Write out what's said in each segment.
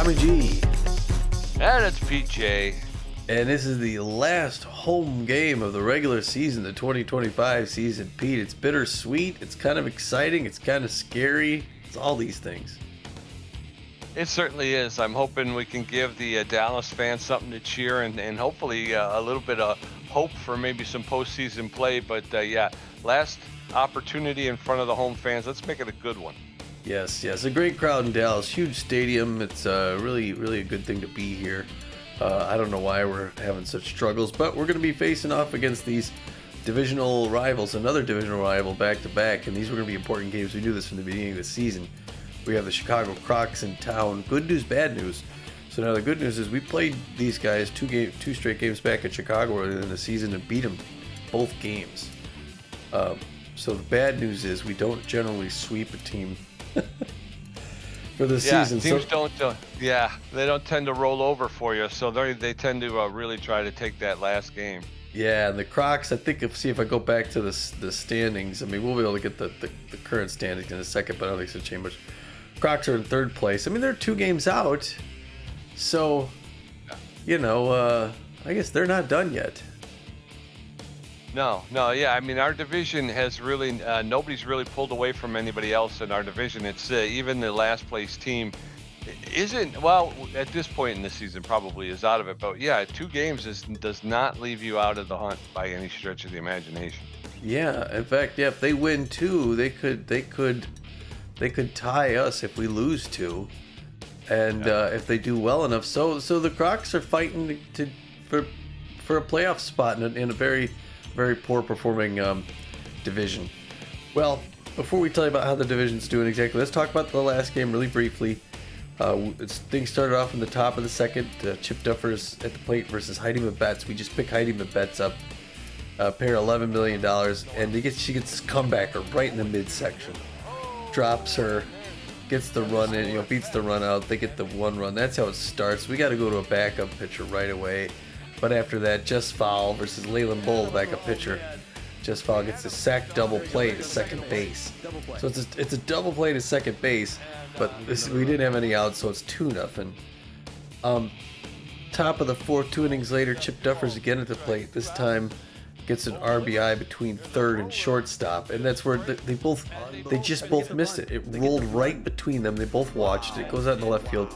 Tommy G. And it's PJ. And this is the last home game of the regular season, the 2025 season. Pete, it's bittersweet, it's kind of exciting, it's kind of scary, it's all these things. It certainly is. I'm hoping we can give the Dallas fans something to cheer and hopefully a little bit of hope for maybe some postseason play. But yeah, last opportunity in front of the home fans. Let's make it a good one. Yes, a great crowd in Dallas, huge stadium. It's really a good thing to be here. I don't know why we're having such struggles, but we're going to be facing off against these divisional rivals, another divisional rival back to back, and these were going to be important games. We knew this from the beginning of the season. We have the Chicago Crocs in town. Good news, bad news. So now the good news is we played these guys two straight games back in Chicago earlier in the season and beat them both games. So the bad news is we don't generally sweep a team for the season. Teams they don't tend to roll over for you, so they tend to really try to take that last game. Yeah, and the Crocs, I think if I go back to the standings, I mean, we'll be able to get the current standings in a second, but I don't think it's going to change much. Crocs are in third place. I mean, they're 2 games out, so, I guess they're not done yet. No, yeah. I mean, our division has really nobody's really pulled away from anybody else in our division. It's even the last place team isn't, well, at this point in the season probably is out of it. But yeah, 2 games does not leave you out of the hunt by any stretch of the imagination. Yeah, in fact, yeah, if they win 2, they could tie us if we lose 2, and if they do well enough. So the Crocs are fighting for a playoff spot in a very, very poor performing division. Well, before we tell you about how the division's doing exactly, let's talk about the last game really briefly. Things started off in the top of the second. Chip Duffer's at the plate versus Heidi Mabetz. We just pick Heidi Mabetz up, pay her $11 million, and she gets this comebacker right in the midsection. Drops her, gets the run in, beats the run out. They get the 1 run. That's how it starts. We got to go to a backup pitcher right away. But after that, Just Foul versus Leyland Bull, backup pitcher. Just Foul gets a sack double play to second base. So it's a double play to second base, but we didn't have any outs, so it's 2-0. Top of the 4th, 2 innings later, Chip Duffer's again at the plate. This time gets an RBI between third and shortstop, and that's where they just both missed it. It rolled right between them. They both watched it. Goes out in the left field.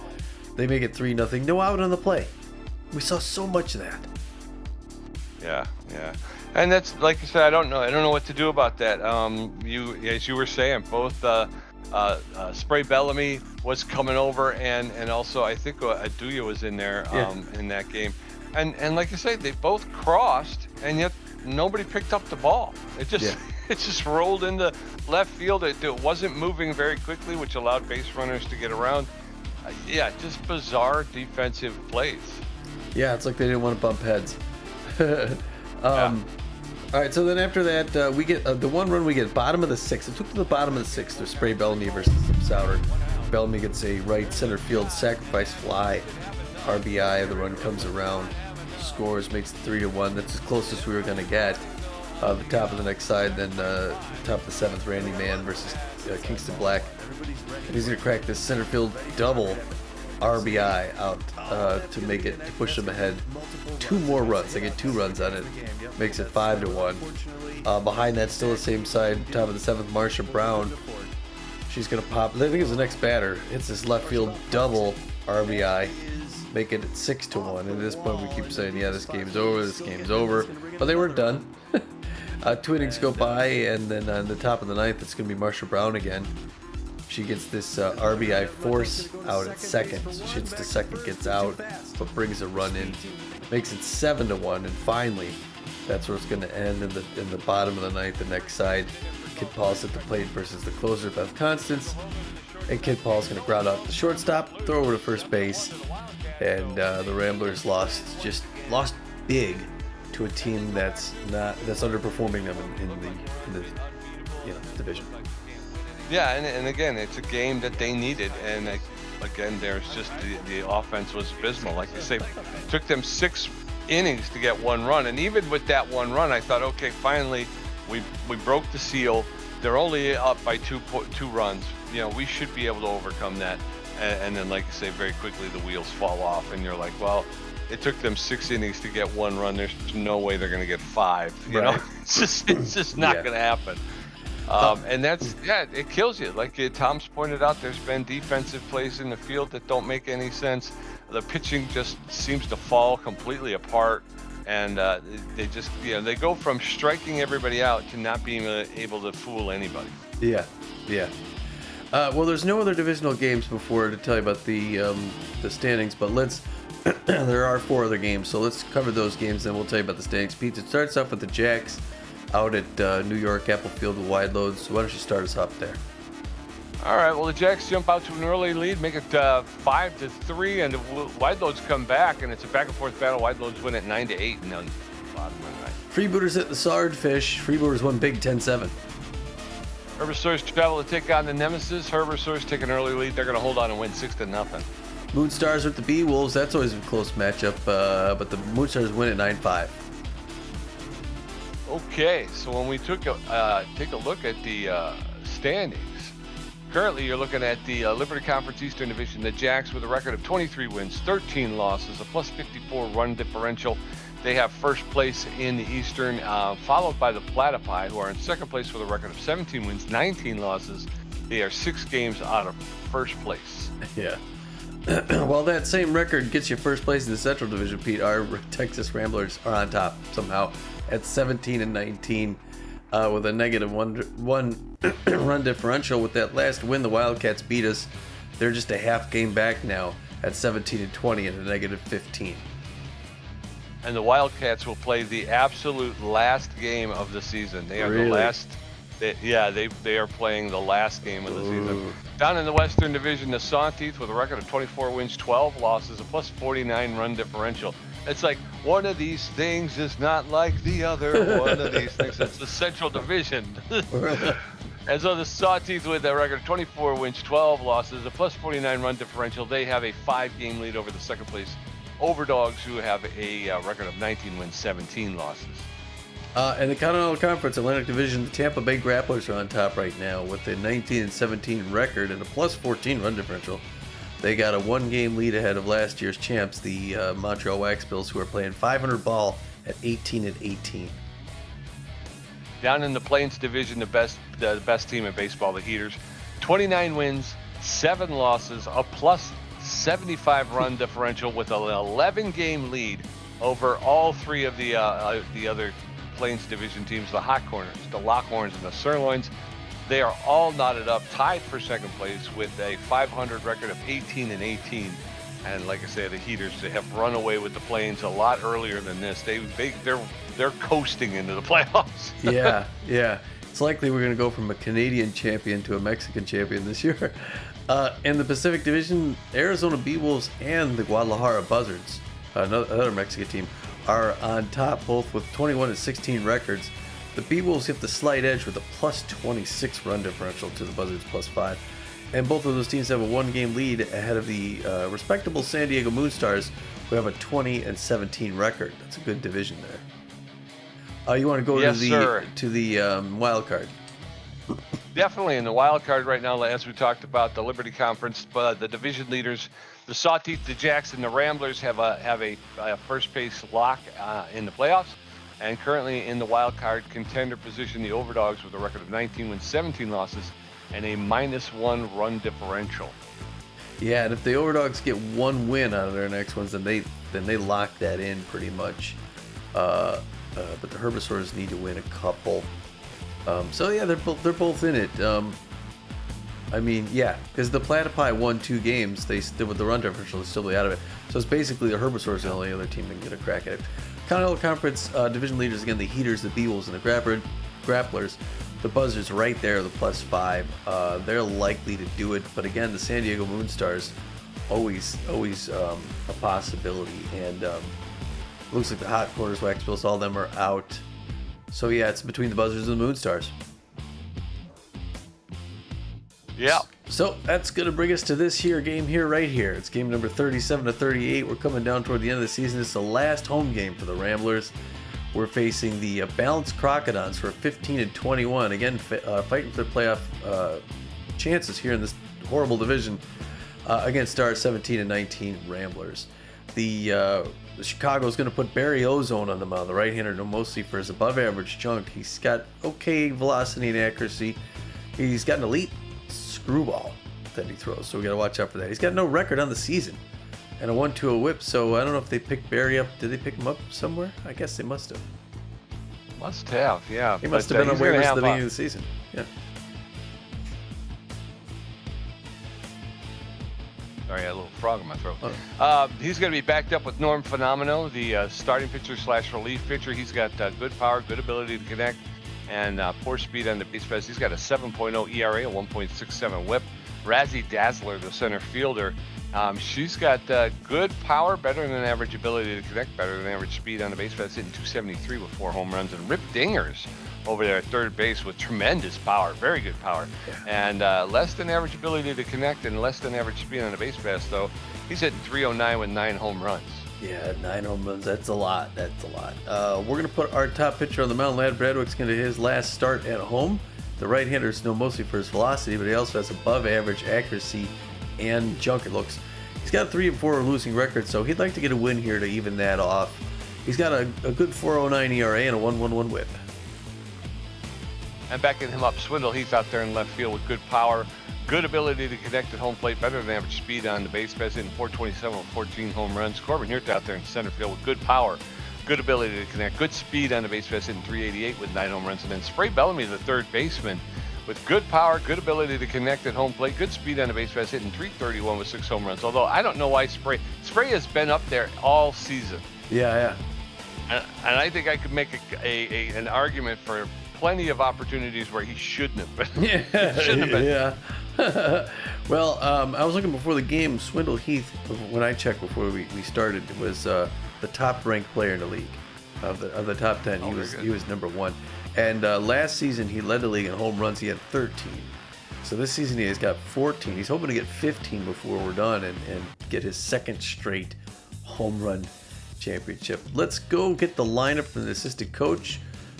They make it 3-0. No out on the play. We saw so much of that. Yeah. And that's, like I said, I don't know what to do about that. As you were saying, both Spray Bellamy was coming over, and also I think Aduya was in there in that game. And like I say, they both crossed, and yet nobody picked up the ball. It just rolled into left field. It wasn't moving very quickly, which allowed base runners to get around. Just bizarre defensive plays. Yeah, it's like they didn't want to bump heads. All right, so then after that, we get the 1 run we get, bottom of the 6th. It took to the bottom of the 6th to Spray Bellamy versus Souter. Bellamy gets a right center field sacrifice fly, RBI. The run comes around, scores, makes it 3-1. That's as close as we were going to get. The top of the next side, then top of the 7th, Randy Mann versus Kingston Black. And he's going to crack this center field double RBI out to push them ahead. 2 more runs. They get 2 runs on it. Makes it 5-1. Behind that, still the same side, top of the 7th, Marsha Brown. She's going to pop. I think it's the next batter. Hits this left field double RBI. Make it 6-1. And at this point, we keep saying, this game's over. But they weren't done. 2 innings go by, and then on the top of the 9th, it's going to be Marsha Brown again. She gets this RBI force out at second. So she hits the second, gets out, but brings a run in. Makes it 7-1, and finally, that's where it's going to end in the bottom of the 9th, the next side. Kid Paul's at the plate versus the closer, Beth Constance. And Kid Paul's going to ground out the shortstop, throw over to first base, and the Ramblers lost big to a team that's underperforming them in the division. Yeah, and again, it's a game that they needed, and again, there's just the offense was abysmal. Like you say, it took them 6 innings to get 1 run, and even with that 1 run, I thought, okay, finally, we broke the seal. They're only up by two runs. We should be able to overcome that. and then, like you say, very quickly the wheels fall off, and you're like, well, it took them 6 innings to get 1 run. There's no way they're going to get 5. You know, it's just not going to happen. And that's, it kills you. Like Tom's pointed out, there's been defensive plays in the field that don't make any sense. The pitching just seems to fall completely apart. And they just, they go from striking everybody out to not being able to fool anybody. Yeah. Well, there's no other divisional games before to tell you about the standings, but there are 4 other games, so let's cover those games, then we'll tell you about the standings. Pete, it starts off with the Jacks out at New York, Apple Field with wide loads. So why don't you start us off there? All right, well, the Jacks jump out to an early lead, make it 5-3, and the wide loads come back, and it's a back-and-forth battle. Wide loads win at 9-8, and then bottom of the night. Freebooters hit the Swordfish. Freebooters won big 10-7. Herbisaurs travel to take on the Nemesis. Herbisaurs take an early lead. They're going to hold on and win 6-0. Moonstars with the Bee-Wolves. That's always a close matchup, but the Moonstars win at 9-5. Okay, so when we take a look at the standings, currently you're looking at the Liberty Conference Eastern Division. The Jacks with a record of 23 wins, 13 losses, a +54 run differential. They have first place in the Eastern, followed by the Platypi, who are in second place with a record of 17 wins, 19 losses. They are 6 games out of first place. Yeah. Well, that same record gets you first place in the Central Division, Pete. Our Texas Ramblers are on top somehow at 17-19 with a negative one run differential. With that last win, the Wildcats beat us. They're just a half game back now at 17-20 and a negative 15. And the Wildcats will play the absolute last game of the season. They are really? The last. They are playing the last game of the season. Down in the Western Division, the Sawteeth with a record of 24 wins, 12 losses, a +49 run differential. It's like one of these things is not like the other. One of these things. It's the Central Division. And so the Sawteeth with a record of 24 wins, 12 losses, a +49 run differential. They have a 5-game lead over the second place Overdogs, who have a record of 19 wins, 17 losses. In the Continental Conference Atlantic Division, the Tampa Bay Grapplers are on top right now with a 19-17 record and a +14 run differential. They got a 1-game lead ahead of last year's champs, the Montreal Wax Bills, who are playing 500 ball at 18-18. Down in the Plains Division, the best team in baseball, the Heaters, 29 wins, 7 losses, a +75 run differential with an 11-game lead over all 3 of the other Plains Division teams, the Hot Corners, the Lockhorns, and the Sirloins. They are all knotted up, tied for second place with a 500 record of 18-18. And like I say, the Heaters, they have run away with the Plains a lot earlier than this. They're coasting into the playoffs. Yeah. It's likely we're going to go from a Canadian champion to a Mexican champion this year. In the Pacific Division, Arizona Bee-Wolves and the Guadalajara Buzzards, another Mexican team, are on top, both with 21-16 records. The Bee-Wolves get the slight edge with a +26 run differential to the Buzzards +5. And both of those teams have a 1-game lead ahead of the respectable San Diego Moonstars, who have a 20-17 record. That's a good division there. You want to go to the wild card? Definitely in the wild card right now, as we talked about, the Liberty Conference, the division leaders, the Sawteeth, the Jacks, and the Ramblers have a first place lock in the playoffs. And currently in the wild card contender position, the Overdogs with a record of 19 wins, 17 losses, and a -1 run differential. Yeah, and if the Overdogs get 1 win out of their next ones, then they lock that in pretty much. But the Herbisaurs need to win a couple. So yeah, they're both in it. Because the Platypi won 2 games, they still with the run differential, they still be out of it. So it's basically the Herbisaurs the only other team that can get a crack at it. Continental Conference division leaders again: the Heaters, the Bee-Wolves, and the Grapplers. The Buzzards right there, the +5. They're likely to do it, but again, the San Diego Moonstars always a possibility. And looks like the Hot Corners, Wax Bills, all of them are out. So yeah, it's between the Buzzards and the Moonstars. Yeah. So that's going to bring us to this game right here. It's game number 37-38. We're coming down toward the end of the season. It's the last home game for the Ramblers. We're facing the balanced Crocodons for 15-21. Again, fighting for the playoff chances here in this horrible division. against our 17 and 19 Ramblers. The Chicago's going to put Barry Ozone on the mound, the right-hander, mostly for his above-average junk. He's got okay velocity and accuracy. He's got an elite screwball that he throws, so we got to watch out for that. He's got no record on the season and a 1-2 whip, so I don't know if they picked Barry up. Did they pick him up somewhere? I guess they must have. Must have, yeah. He must have been on waivers at the beginning of the season. Yeah. Sorry, I had a little frog in my throat. Oh. He's going to be backed up with Norm Phenomenal, the starting pitcher / relief pitcher. He's got good power, good ability to connect, and poor speed on the base pass. He's got a 7.0 ERA, a 1.67 whip. Razzie Dazzler, the center fielder, she's got good power, better than average ability to connect, better than average speed on the base pass, hitting 273 with 4 home runs. And Rip Dingers over there at third base with tremendous power, very good power, and less than average ability to connect and less than average speed on the base pass, though. He's hitting 309 with 9 home runs. Yeah, 9 home runs. That's a lot. That's a lot. We're going to put our top pitcher on the mound. Lad Bradwick's going to his last start at home. The right-hander is known mostly for his velocity, but he also has above-average accuracy and junk, it looks. He's got a 3-4 losing record, so he'd like to get a win here to even that off. He's got a good 4.09 ERA and a 1.11 whip. And backing him up, Swindle Heath out there in left field with good power, good ability to connect at home plate, better than average speed on the base pass, hitting 427 with 14 home runs. Corbin Hirt out there in center field with good power, good ability to connect, good speed on the base pass, hitting 388 with 9 home runs. And then Spray Bellamy, the third baseman, with good power, good ability to connect at home plate, good speed on the base pass, hitting 331 with 6 home runs. Although I don't know why Spray has been up there all season. Yeah. And I think I could make an argument for plenty of opportunities where he shouldn't have been. Yeah. Well, I was looking before the game. Swindle Heath, when I checked before we started, was the top-ranked player in the league of the top 10. He was number 1. And last season he led the league in home runs. He had 13. So this season he has got 14. He's hoping to get 15 before we're done and get his second straight home run championship. Let's go get the lineup from the assistant coach.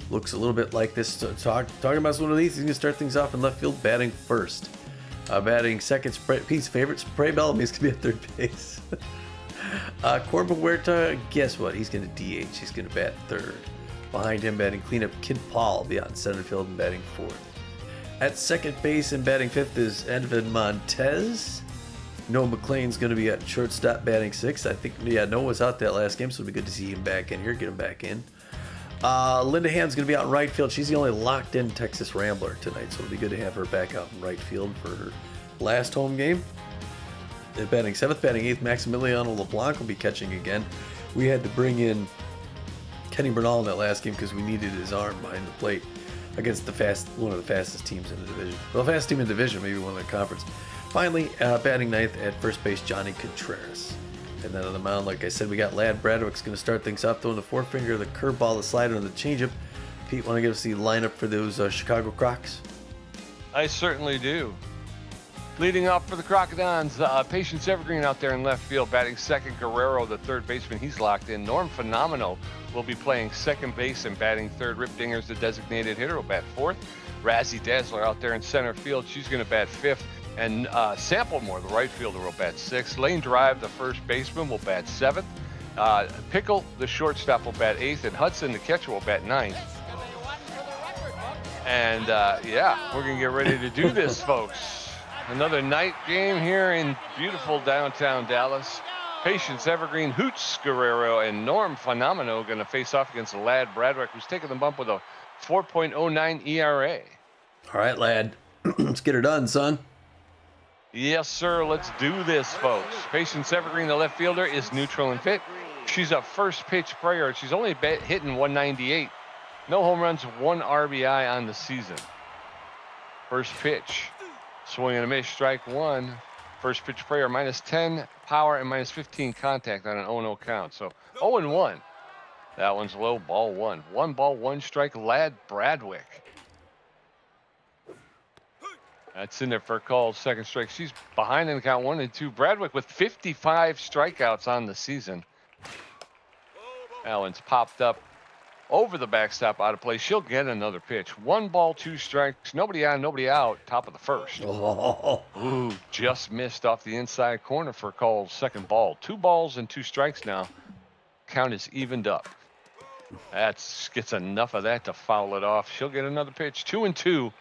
Looks a little bit like this. Talking about one of these, he's going to start things off in left field, batting first. Batting second, Pete's favorite, Spray Bellamy is going to be at third base. Corbin Huerta, guess what? He's going to DH. He's going to bat third. Behind him, batting cleanup, Kid Paul will be out in center field and batting fourth. At second base and batting fifth is Edvin Montez. Noah McLean's going to be at shortstop, batting sixth. I think, Noah was out that last game, so it'll be good to see him back in here, get him back in. Linda Hand's going to be out in right field. She's the only locked-in Texas Rambler tonight, so it'll be good to have her back out in right field for her last home game. Batting seventh, batting eighth, Maximiliano LeBlanc will be catching again. We had to bring in Kenny Bernal in that last game because we needed his arm behind the plate against one of the fastest teams in the division. Well, the fastest team in the division, maybe one in the conference. Finally, batting ninth at first base, Johnny Contreras. And then on the mound, like I said, we got Lad Bradwick's going to start things off, throwing the forefinger, the curveball, the slider, and the changeup. Pete, want to give us the lineup for those Chicago Crocs? I certainly do. Leading off for the Crocodons, Patience Evergreen out there in left field, batting second. Guerrero, the third baseman, he's locked in. Norm Phenomenal will be playing second base and batting third. Rip Dingers, the designated hitter, will bat fourth. Razzie Dazzler out there in center field, she's going to bat fifth. And Samplemore, the right fielder, will bat sixth. Lane Drive, the first baseman, will bat seventh. Pickle, the shortstop, will bat eighth. And Hudson, the catcher, will bat ninth. And we're going to get ready to do this, folks. Another night game here in beautiful downtown Dallas. Patience Evergreen, Hoots Guerrero, and Norm Phenomenal going to face off against Lad Bradwick, who's taking the bump with a 4.09 ERA. All right, Lad. Let's get her done, son. Yes, sir. Let's do this, folks. Patience Evergreen, the left fielder, is neutral and fit. She's a first pitch player. She's only hitting 198. No home runs, 1 RBI on the season. First pitch. Swing and a miss, strike one. First pitch player, minus 10 power and minus 15 contact on an 0-0 count. So 0-1. That one's low, ball one. 1 ball, 1 strike, Lad Bradwick. That's in there for a call, second strike. She's behind in the count 1 and 2. Bradwick with 55 strikeouts on the season. That one's popped up over the backstop, out of play. She'll get another pitch. 1 ball, 2 strikes. Nobody on, nobody out. Top of the first. Oh. Ooh, just missed off the inside corner for Cole's second ball. 2 balls and 2 strikes now. Count is evened up. That gets enough of that to foul it off. She'll get another pitch. 2-2.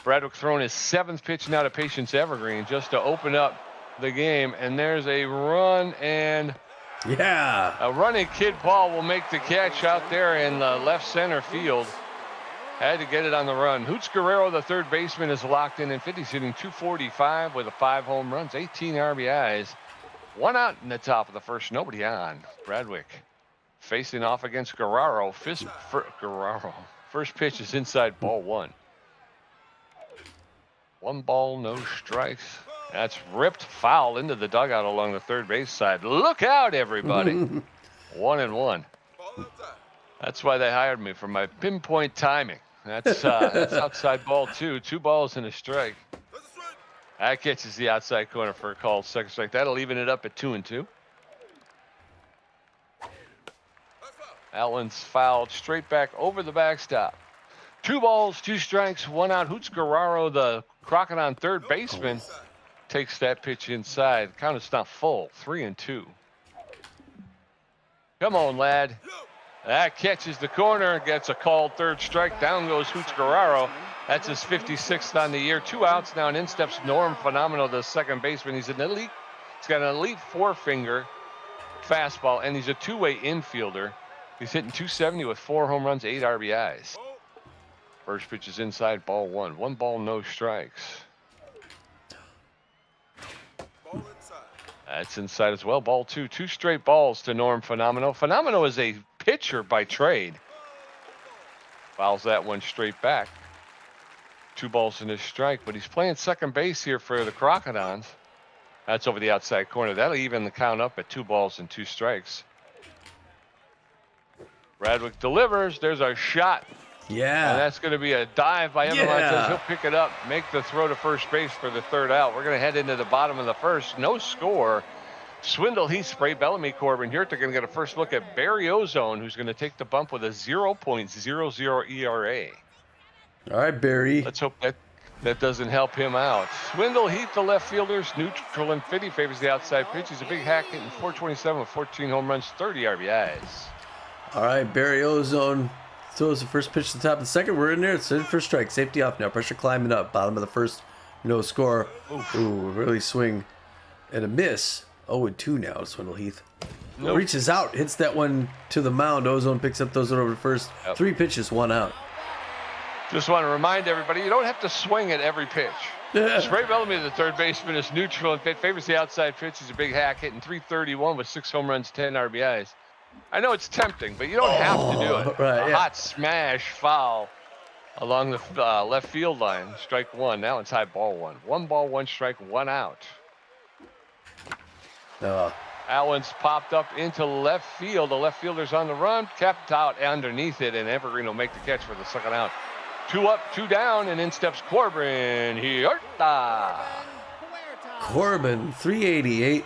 Bradwick throwing his 7th pitch now to Patience Evergreen just to open up the game. And there's a run, and a running Kid Paul will make the catch out there in the left center field. Had to get it on the run. Hoots Guerrero, the third baseman, is locked in 50, hitting .245 with 5 home runs, 18 RBIs. 1 out in the top of the first, nobody on. Bradwick facing off against Guerrero. First pitch is inside, ball 1. 1 ball, no strikes. That's ripped foul into the dugout along the third base side. Look out, everybody. 1-1. That's why they hired me, for my pinpoint timing. That's outside ball 2. 2 balls and a strike. That catches the outside corner for a called second strike. That'll even it up at 2-2. Allen's fouled straight back over the backstop. 2 balls, 2 strikes, 1 out. Hoots Guerrero, the Crocodon third baseman, takes that pitch inside. Count is not full. 3-2. Come on, lad. That catches the corner, gets a called third strike. Down goes Hoots Guerrero. That's his 56th on the year. 2 outs now, and in steps Norm Phenomenal, the second baseman. He's got an elite 4-finger fastball, and he's a 2-way infielder. He's hitting .270 with 4 home runs, 8 RBIs. First pitch is inside, ball 1. 1 ball, no strikes. That's inside as well. Ball 2. 2 straight balls to Norm Phenomenal. Phenomenal is a pitcher by trade. Fouls that one straight back. 2 balls and a strike, but he's playing second base here for the Crocodons. That's over the outside corner. That'll even the count up at 2 balls and 2 strikes. Bradwick delivers. There's a shot. Yeah. And that's going to be a dive by Evan Montez. He'll pick it up, make the throw to first base for the 3rd out. We're going to head into the bottom of the first. No score. Swindle, Heath, Spray, Bellamy, Corbin. Here they're going to get a first look at Barry Ozone, who's going to take the bump with a 0.00 ERA. All right, Barry. Let's hope that doesn't help him out. Swindle, Heath, the left fielders, neutral and Fitty favors the outside pitch. He's a big hack hitting .427 with 14 home runs, 30 RBIs. All right, Barry Ozone throws the first pitch to the top of the second. We're in there. It's in for strike. Safety off now. Pressure climbing up. Bottom of the first. No score. Ooh, really swing and a miss. 0-2 now. Swindle Heath. Nope. Reaches out. Hits that one to the mound. Ozone picks up those over to first. Yep. 3 pitches, 1 out. Just want to remind everybody, you don't have to swing at every pitch. Spray Bellamy, the third baseman, is neutral and favors the outside pitch. He's a big hack, hitting .331 with 6 home runs, 10 RBIs. I know it's tempting, but you don't have to do it. Right, hot smash foul along the left field line. Strike 1. Now it's high, ball 1. 1 ball, 1 strike, 1 out. Allen's popped up into left field. The left fielder's on the run, kept out underneath it, and Evergreen will make the catch for the 2nd out. 2 up, 2 down, and in steps Corbin. Huerta. Corbin, 388,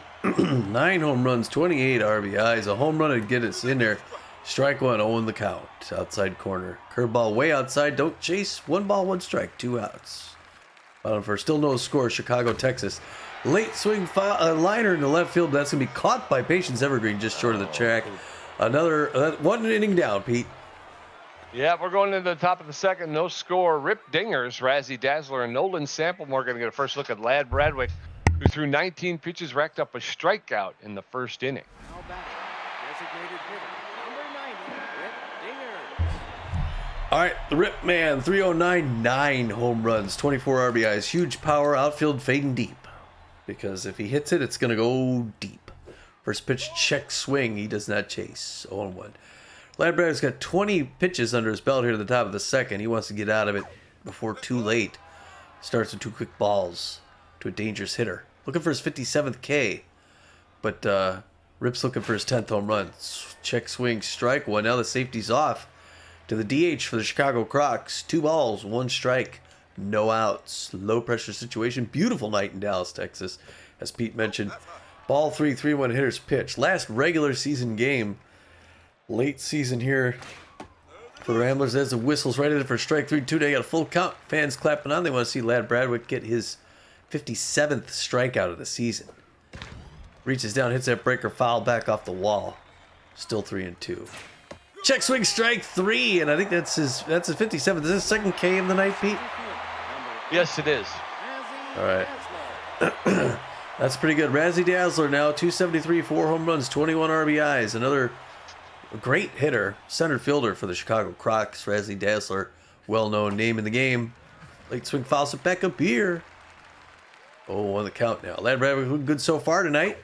9 home runs, 28 RBIs. A home run would get us in there. Strike 1, 0 the count. Outside corner. Curveball way outside. Don't chase. 1 ball, 1 strike. 2 outs. Bottom first. Still no score. Chicago, Texas. Late swing liner in the left field. That's going to be caught by Patience Evergreen just short of the track. Another 1 inning down, Pete. Yeah, we're going into the top of the second. No score. Rip Dingers, Razzie Dazzler, and Nolan Samplemore going to get a first look at Lad Bradwick, who threw 19 pitches, racked up a strikeout in the first inning. All right, the Rip Man, 309, 9 home runs, 24 RBIs. Huge power, outfield fading deep. Because if he hits it, it's going to go deep. First pitch, check swing. He does not chase. 0-1. Lad Bradwick's got 20 pitches under his belt here at the top of the second. He wants to get out of it before too late. Starts with 2 quick balls to a dangerous hitter. Looking for his 57th K. But Rip's looking for his 10th home run. Check swing, strike 1. Now the safety's off to the DH for the Chicago Crocs. 2 balls, 1 strike. No outs. Low pressure situation. Beautiful night in Dallas, Texas. As Pete mentioned. Ball 3, 3-1 hitter's pitch. Last regular season game. Late season here For the Ramblers, as the whistle's right in for strike 3-2. They got a full count. Fans clapping on. They want to see Lad Bradwick get his 57th strikeout of the season. Reaches down, hits that breaker foul back off the wall. Still 3-2. Check swing, strike 3, and I think that's his 57th. Is this second K of the night, Pete? Yes, it is. All right. That's pretty good. Razzie Dazzler now 273, 4 home runs, 21 RBIs. Another great hitter, center fielder for the Chicago Crocs. Razzie Dazzler, well-known name in the game. Late swing foul, so back up here. Oh, on the count now. Lad Bradwick looking good so far tonight.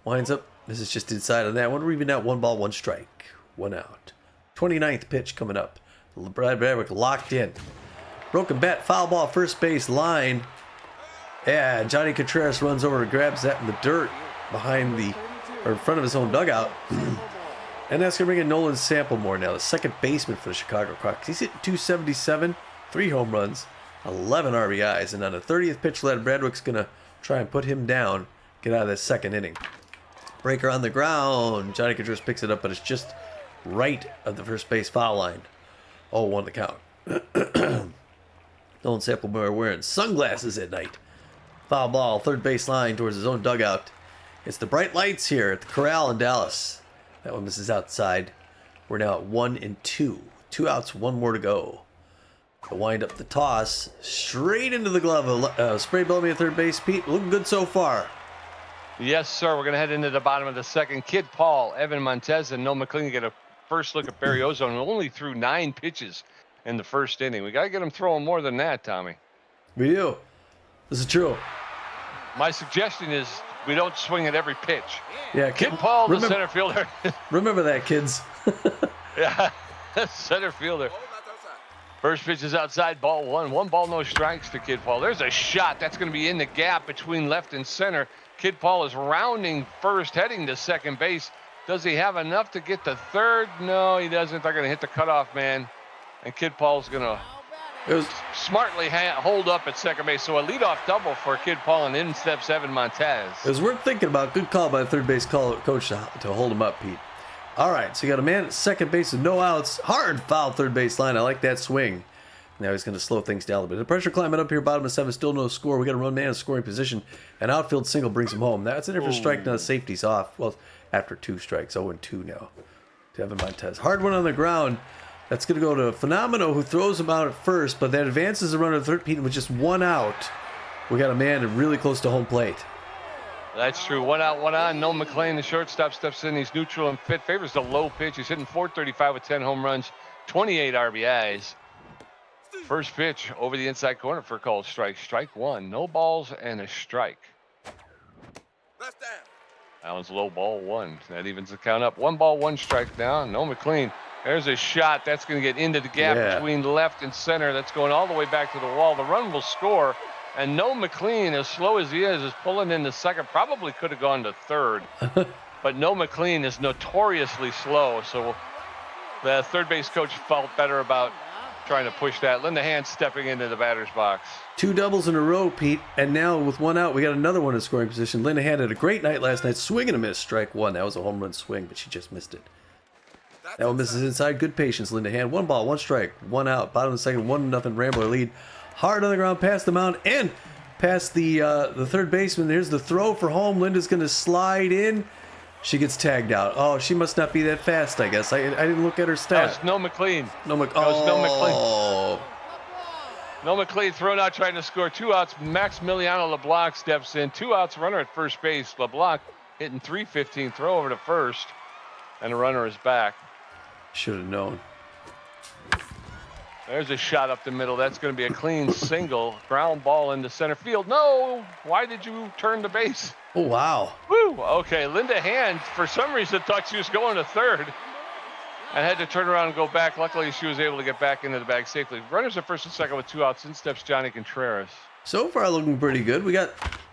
Winds up. This is just inside on that one. We're even out 1 ball, 1 strike. 1 out. 29th pitch coming up. Lad Bradwick locked in. Broken bat, foul ball, first base line. Yeah, Johnny Contreras runs over and grabs that in the dirt in front of his own dugout. And that's going to bring in Nolan Samplemore now, the second baseman for the Chicago Crocodons. He's hitting 277, 3 home runs, 11 RBIs. And on the 30th pitch, Lad Bradwick's going to try and put him down, get out of that second inning. Breaker on the ground. Johnny Contreras picks it up, but it's just right of the first base foul line. 0-1 the count. Nolan Samplemore wearing sunglasses at night. Foul ball, third base line towards his own dugout. It's the bright lights here at the Corral in Dallas. That one misses outside. We're now at 1-2. 2 outs, 1 more to go. The wind up the toss. Straight into the glove of Spray Bellamy at third base. Pete, looking good so far. Yes, sir. We're going to head into the bottom of the second. Kid Paul, Evan Montez, and Noah McLean get a first look at Barry Ozone, who only threw 9 pitches in the first inning. We got to get him throwing more than that, Tommy. We do. This is true. My suggestion is we don't swing at every pitch. Yeah, Kid Paul, the center fielder. Remember that, kids. Yeah, center fielder. First pitch is outside, ball 1. 1 ball, no strikes to Kid Paul. There's a shot. That's going to be in the gap between left and center. Kid Paul is rounding first, heading to second base. Does he have enough to get to third? No, he doesn't. They're going to hit the cutoff man. And Kid Paul's going to smartly hold up at second base. So a leadoff double for Kid Paul, and in steps Evan Montez. It was worth thinking about. Good call by the third base coach to hold him up, Pete. All right, so you got a man at second base with no outs. Hard foul third base line. I like that swing. Now he's going to slow things down a bit. The pressure climbing up here, bottom of 7, still no score. We got a run man in scoring position. An outfield single brings him home. That's in there for strike. Now the safety's off. Well, after 2 strikes, 0-2 now. To Evan Montez. Hard one on the ground. That's going to go to Phenomeno, who throws him out at first, but that advances the runner to third. Pete, with just 1 out. We got a man really close to home plate. That's true. 1 out, 1 on. Noah McLean, the shortstop, steps in. He's neutral and fit. Favors the low pitch. He's hitting .435 with 10 home runs, 28 RBIs. First pitch over the inside corner for a called strike. Strike 1. No balls and a strike. That one's low, ball 1. That evens the count up. 1 ball, 1 strike now. Noah McLean. There's a shot. That's going to get into the gap between left and center. That's going all the way back to the wall. The run will score. And Noah McLean, as slow as he is pulling into second. Probably could have gone to third. But Noah McLean is notoriously slow. So the third base coach felt better about trying to push that. Linda Hand stepping into the batter's box. 2 doubles in a row, Pete. And now with 1 out, we got another one in scoring position. Linda Hand had a great night last night. Swing and a miss. Strike 1. That was a home run swing, but she just missed it. That one misses inside. Good patience, Linda Hand. 1 ball, 1 strike, 1 out. Bottom of the second, 1-0 Rambler lead. Hard on the ground, past the mound, and past the third baseman. There's the throw for home. Linda's going to slide in. She gets tagged out. Oh, she must not be that fast, I guess. I didn't look at her stats. That was Noah McLean. Noah McLean thrown out trying to score. 2 outs. Maximiliano LeBlanc steps in. 2 outs, runner at first base. LeBlanc hitting .315, throw over to first, and the runner is back. Should have known. There's a shot up the middle. That's going to be a clean single. Ground ball into center field. No! Why did you turn the base? Oh, wow. Woo! Okay, Linda Hand, for some reason, thought she was going to third and had to turn around and go back. Luckily, she was able to get back into the bag safely. Runners at first and second with 2 outs. In steps Johnny Contreras. So far, looking pretty good.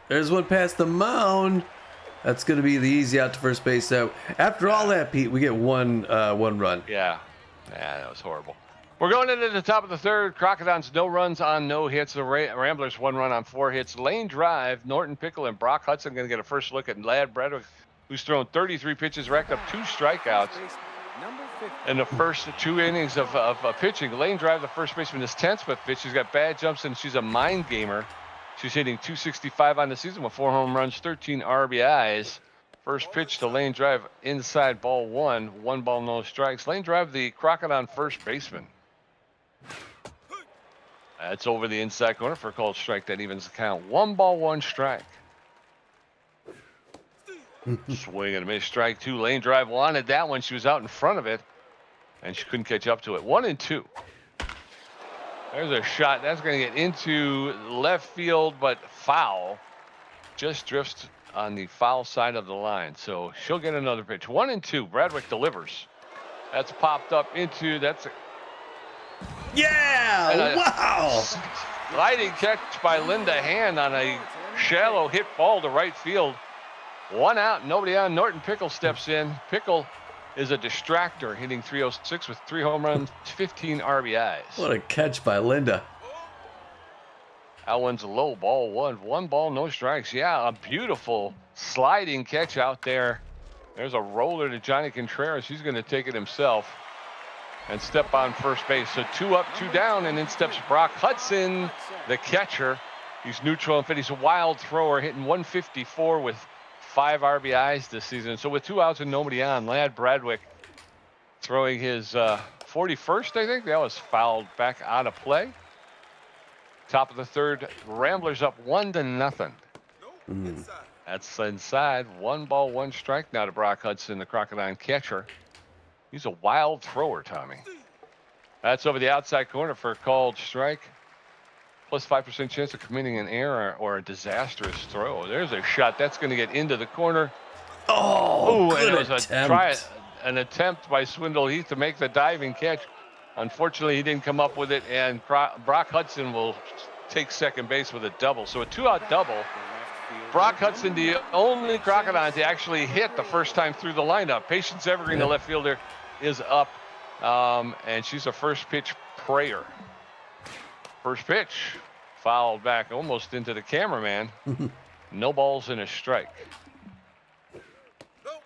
There's one past the mound. That's going to be the easy out to first base. So after all that, Pete, we get one run. Yeah, that was horrible. We're going into the top of the third. Crocodons, no runs on no hits. The Ramblers, 1 run on 4 hits. Lane drive. Norton Pickle and Brock Hudson going to get a first look at Lad Bradwick, who's thrown 33 pitches, racked up 2 strikeouts. in the first 2 innings of pitching. Lane Drive, the first baseman, is 10th pitch. She's got bad jumps, and she's a mind gamer. She's hitting .265 on the season with 4 home runs, 13 RBIs. First pitch to Lane Drive, inside, ball 1. 1 ball, no strikes. Lane Drive, the Crocodon first baseman. That's over the inside corner for a called strike. That evens the count. 1 ball, 1 strike. Swing and a miss, strike 2. Lane Drive wanted that one. She was out in front of it, and she couldn't catch up to it. 1-2. There's a shot. That's going to get into left field, but foul. Just drifts on the foul side of the line. So she'll get another pitch. 1-2. Bradwick delivers. That's popped up into, that's a, yeah, wow. Sliding catch by Linda Hand on a shallow hit ball to right field. 1 out, nobody on. Norton Pickle steps in. Pickle is a distractor, hitting .306 with 3 home runs, 15 RBIs. What a catch by Linda. That one's a low, ball 1. 1 ball, no strikes. Yeah, a beautiful sliding catch out there. There's a roller to Johnny Contreras. He's going to take it himself and step on first base. So 2 up, 2 down, and in steps Brock Hudson, the catcher. He's neutral and fit. He's a wild thrower, hitting .154 with 5 RBIs this season. So with 2 outs and nobody on, Lad Bradwick throwing his 41st, I think. That was fouled back out of play. Top of the 3rd, Ramblers up 1-0. That's inside. 1 ball, 1 strike now to Brock Hudson, the Crocodile catcher. He's a wild thrower, Tommy. That's over the outside corner for a called strike. Plus 5% chance of committing an error or a disastrous throw. There's a shot. That's going to get into the corner. Oh, and it was attempt. an attempt by Swindle Heath to make the diving catch. Unfortunately, he didn't come up with it, and Brock Hudson will take second base with a double. So a 2-out double. Brock Hudson, the only Crocodile to actually hit the first time through the lineup. Patience Evergreen, the left fielder, is up, and she's a first pitch prayer. First pitch, fouled back almost into the cameraman. No balls and a strike.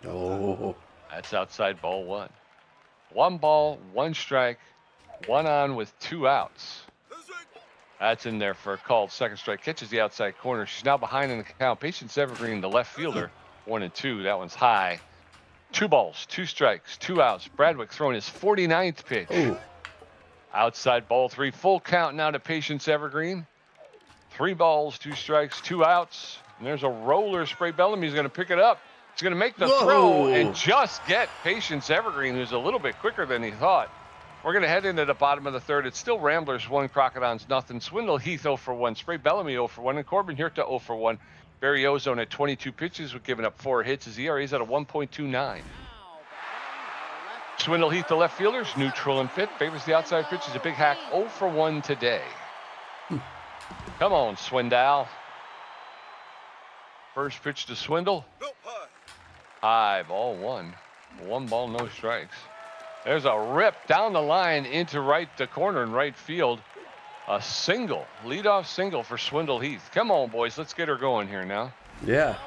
Oh. That's outside, ball 1. 1 ball, 1 strike, 1 on with 2 outs. That's in there for a called second strike. Catches the outside corner. She's now behind in the count. Patience Evergreen, the left fielder, 1-2. That one's high. 2 balls, 2 strikes, 2 outs. Bradwick throwing his 49th pitch. Ooh. Outside, ball 3. Full count now to Patience Evergreen. 3 balls, 2 strikes, 2 outs. And there's a roller. Spray Bellamy's going to pick it up. He's going to make the throw and just get Patience Evergreen, who's a little bit quicker than he thought. We're going to head into the bottom of the 3rd. It's still Ramblers 1, Crocodons nothing. Swindle Heath 0 for 1. Spray Bellamy 0 for 1. And Corbin Hirta 0 for 1. Barry Ozone at 22 pitches with giving up 4 hits. His ERA is at a 1.29. Swindle Heath, the left fielder, is neutral and fit. Favors the outside pitch. Is a big hack 0 for 1 today. Come on, Swindle. First pitch to Swindle. High, ball 1. 1 ball, no strikes. There's a rip down the line into the corner in right field. A single, leadoff single for Swindle Heath. Come on, boys, let's get her going here now. Yeah.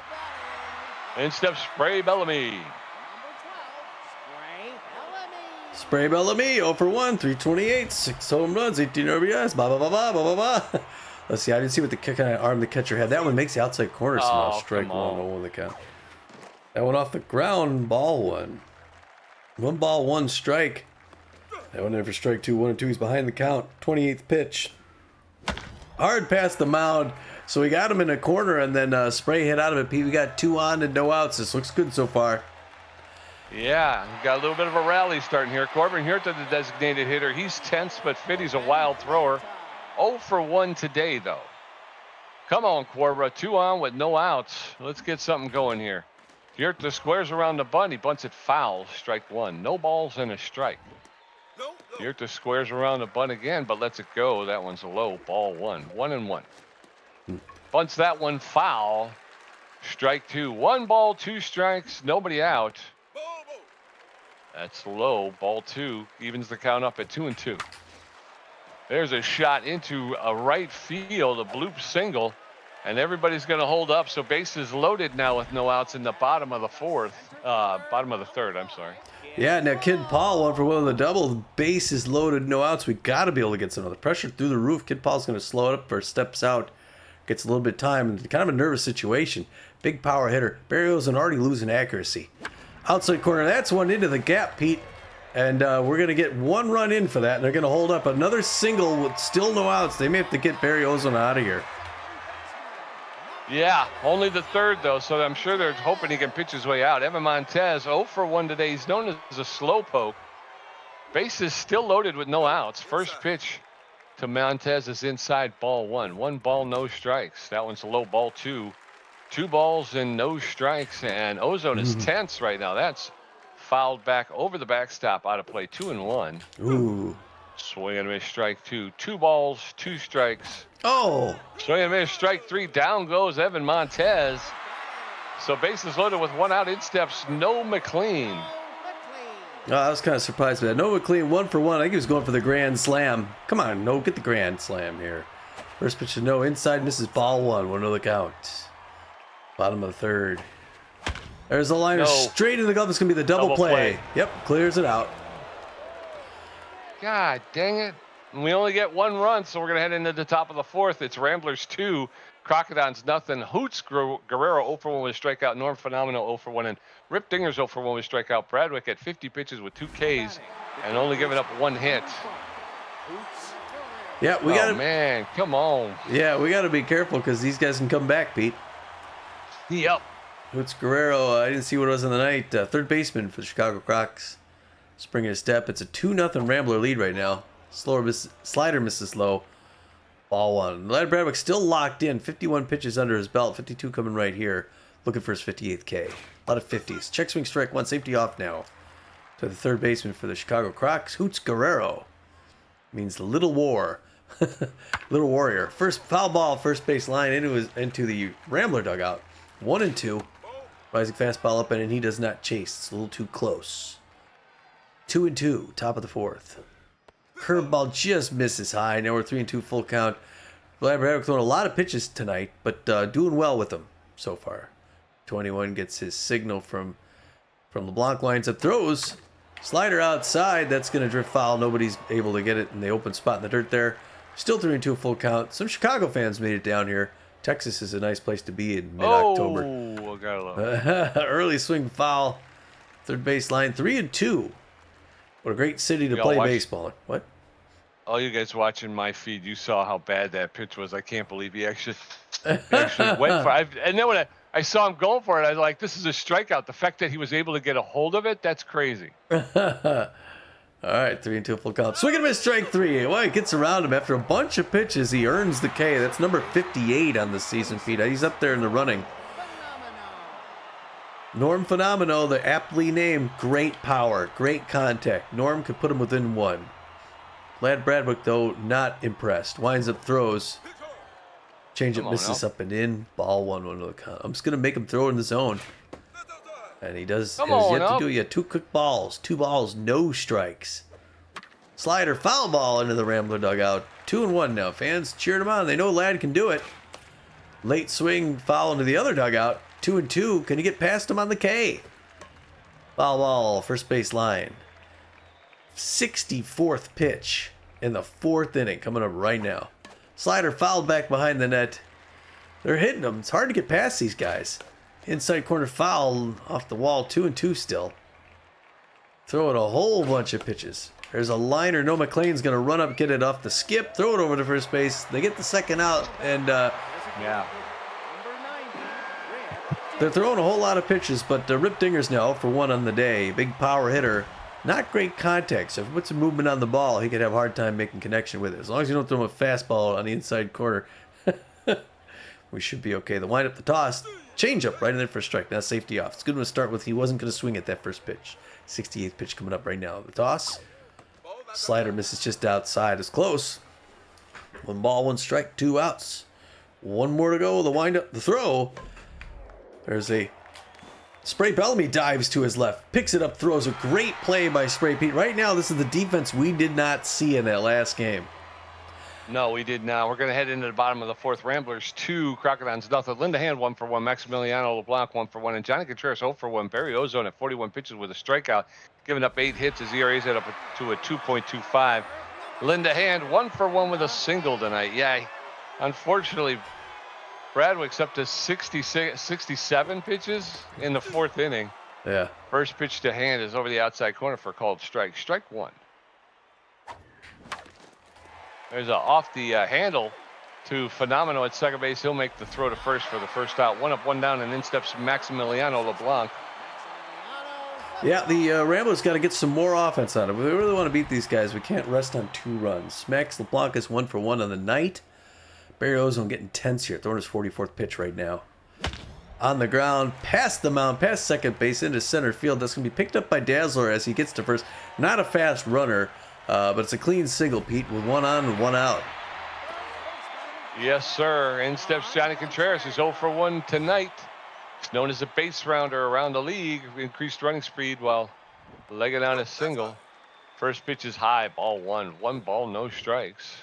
In steps Spray Bellamy. Spray Bellamy, 0 for 1, 328, 6 home runs, 18 RBIs, blah, blah, blah, blah, blah, blah, blah. Let's see, I didn't see what the kind of arm the catcher had. That one makes the outside corner somehow. Strike 1, 0 on the count. That went off the ground, ball 1. 1 ball, 1 strike. That went in for strike 2, 1-2. He's behind the count. 28th pitch. Hard past the mound. So we got him in a corner, and then Spray hit out of it. Pete, we got 2 on and no outs. This looks good so far. Yeah, got a little bit of a rally starting here. Corbin Hirta, the designated hitter. He's tense but fit. He's a wild thrower. 0 for 1 today, though. Come on, Corbra. 2 on with no outs. Let's get something going here. Hirta squares around the bunt. He bunts it foul. Strike 1. No balls and a strike. Hirta squares around the bunt again, but lets it go. That one's a low. Ball 1. 1-1. Bunts that one foul. Strike 2. 1 ball, 2 strikes. Nobody out. That's low. Ball 2. Evens the count up at 2-2. There's a shot into a right field. A bloop single. And everybody's going to hold up. So bases loaded now with no outs in the bottom of the 4th. Bottom of the 3rd, I'm sorry. Yeah, now Kid Paul 1 for 1 on the double. The base is loaded, no outs. We got to be able to get some of the pressure through the roof. Kid Paul's going to slow it up for steps out. Gets a little bit of time. And kind of a nervous situation. Big power hitter. Barry Ozone already losing accuracy. Outside corner. That's one into the gap, Pete. And we're going to get 1 run in for that. And they're going to hold up another single with still no outs. They may have to get Barry Ozone out of here. Yeah, only the third, though, so I'm sure they're hoping he can pitch his way out. Evan Montez, 0 for 1 today. He's known as a slow poke. Bases still loaded with no outs. First pitch to Montez is inside, ball 1. 1 ball, no strikes. That one's a low, ball 2. 2 balls and no strikes, and Ozone is tense right now. That's fouled back over the backstop, out of play, 2-1. Ooh. Swing and miss, strike 2. 2 balls, 2 strikes. Oh. Swing and miss, strike 3. Down goes Evan Montez. So bases loaded with 1 out. In steps No McLean. Oh, I was kind of surprised by that. No McLean 1 for 1. I think he was going for the grand slam. Come on, no, get the grand slam here. First pitch to No, inside, misses, ball 1. 1 to the count. Bottom of the third. There's a liner straight in the glove. It's going to be the double play. Yep, clears it out. God dang it. We only get 1 run, so we're going to head into the top of the 4th. It's Ramblers 2, Crocodons nothing. Hoots Guerrero 0 for 1 with a strikeout. Norm Phenomenal 0 for 1. And Rip Dinger's 0 for 1 with a strikeout. Bradwick at 50 pitches with 2 Ks and only giving up 1 hit. Yeah, we got to. Man, come on. Yeah, we got to be careful because these guys can come back, Pete. Yep. Hoots Guerrero, I didn't see what it was in the night. Third baseman for the Chicago Crocs. Springing a step. It's a 2-0 Rambler lead right now. Slider misses low. Ball 1. Lad Bradwick still locked in. 51 pitches under his belt. 52 coming right here. Looking for his 58th K. A lot of 50s. Check swing strike 1. Safety off now. To the third baseman for the Chicago Crocs. Hoots Guerrero. Means the Little War. Little Warrior. First foul ball. First base line into the Rambler dugout. 1-2. Rising fastball up and he does not chase. It's a little too close. 2-2. Top of the 4th. Curveball just misses high. Now we're 3-2 full count. Lad Bradwick throwing a lot of pitches tonight, but doing well with them so far. 21 gets his signal from LeBlanc, lines up, throws. Slider outside. That's going to drift foul. Nobody's able to get it in the open spot in the dirt there. Still 3-2 full count. Some Chicago fans made it down here. Texas is a nice place to be in mid-October. Oh, got a little. Early swing foul. Third base line, 3-2. What a great city to play baseball in. What? All you guys watching my feed, you saw how bad that pitch was. I can't believe he actually went for it. And then when I saw him going for it, I was like, this is a strikeout. The fact that he was able to get a hold of it, that's crazy. All right, 3-2 full count. Swing and miss, strike 3. Well, he gets around him. After a bunch of pitches, he earns the K. That's number 58 on the season, Pete. He's up there in the running. Norm Phenomenal, the aptly named, great power, great contact. Norm could put him within 1. Lad Bradwick, though, not impressed. Winds up throws. Change up, misses up and in. Ball 1 to the count. I'm just going to make him throw in the zone. And he does. Has yet to do. He had 2 quick balls. 2 balls, no strikes. Slider, foul ball into the Rambler dugout. 2-1 now. Fans cheered him on. They know Lad can do it. Late swing, foul into the other dugout. 2-2. Can he get past him on the K? Foul ball, first base line. 64th pitch in the 4th inning coming up right now. Slider fouled back behind the net. They're hitting him. It's hard to get past these guys. Inside corner foul off the wall. 2-2 still. Throwing a whole bunch of pitches. There's a liner. No McLean's going to run up, get it off the skip, throw it over to first base. They get the second out, and yeah. They're throwing a whole lot of pitches, but Rip Dinger's now 0 for 1 on the day. Big power hitter. Not great contact, so if he puts some movement on the ball, he could have a hard time making connection with it. As long as you don't throw him a fastball on the inside corner, we should be okay. The wind up, the toss, change up right in there for a strike. Now safety off. It's a good one to start with. He wasn't going to swing at that first pitch. 68th pitch coming up right now. The toss. Slider misses just outside. It's close. 1 ball, 1 strike, 2 outs. 1 more to go. The wind up, the throw. There's a Spray. Bellamy dives to his left, picks it up, throws. A great play by Spray Pete. Right now, this is the defense we did not see in that last game. No, we did not. We're going to head into the bottom of the 4th. Ramblers 2, Crocodons nothing. Linda Hand 1 for 1. Maximiliano LeBlanc 1 for 1. And Johnny Contreras 0 for 1. Barry Ozone at 41 pitches with a strikeout. giving up 8 hits. His ERA is up to a 2.25. Linda Hand 1 for 1 with a single tonight. Yeah, unfortunately, Bradwick's up to 67 pitches in the 4th inning. Yeah. First pitch to Hand is over the outside corner for a called strike. Strike 1. There's a off the handle to Phenomenal at second base. He'll make the throw to first for the first out. 1 up, 1 down, and in steps Maximiliano LeBlanc. Yeah, the Ramblers got to get some more offense on it. If we really want to beat these guys, we can't rest on 2 runs. Max LeBlanc is 1 for 1 on the night. Barry Ozone getting tense here, throwing his 44th pitch right now. On the ground, past the mound, past second base, into center field. That's going to be picked up by Dazzler as he gets to first. Not a fast runner, but it's a clean single, Pete, with 1 on and 1 out. Yes, sir. In steps Johnny Contreras, who's 0 for 1 tonight. He's known as a base rounder around the league. Increased running speed while legging on a single. First pitch is high, ball 1. 1 ball, no strikes.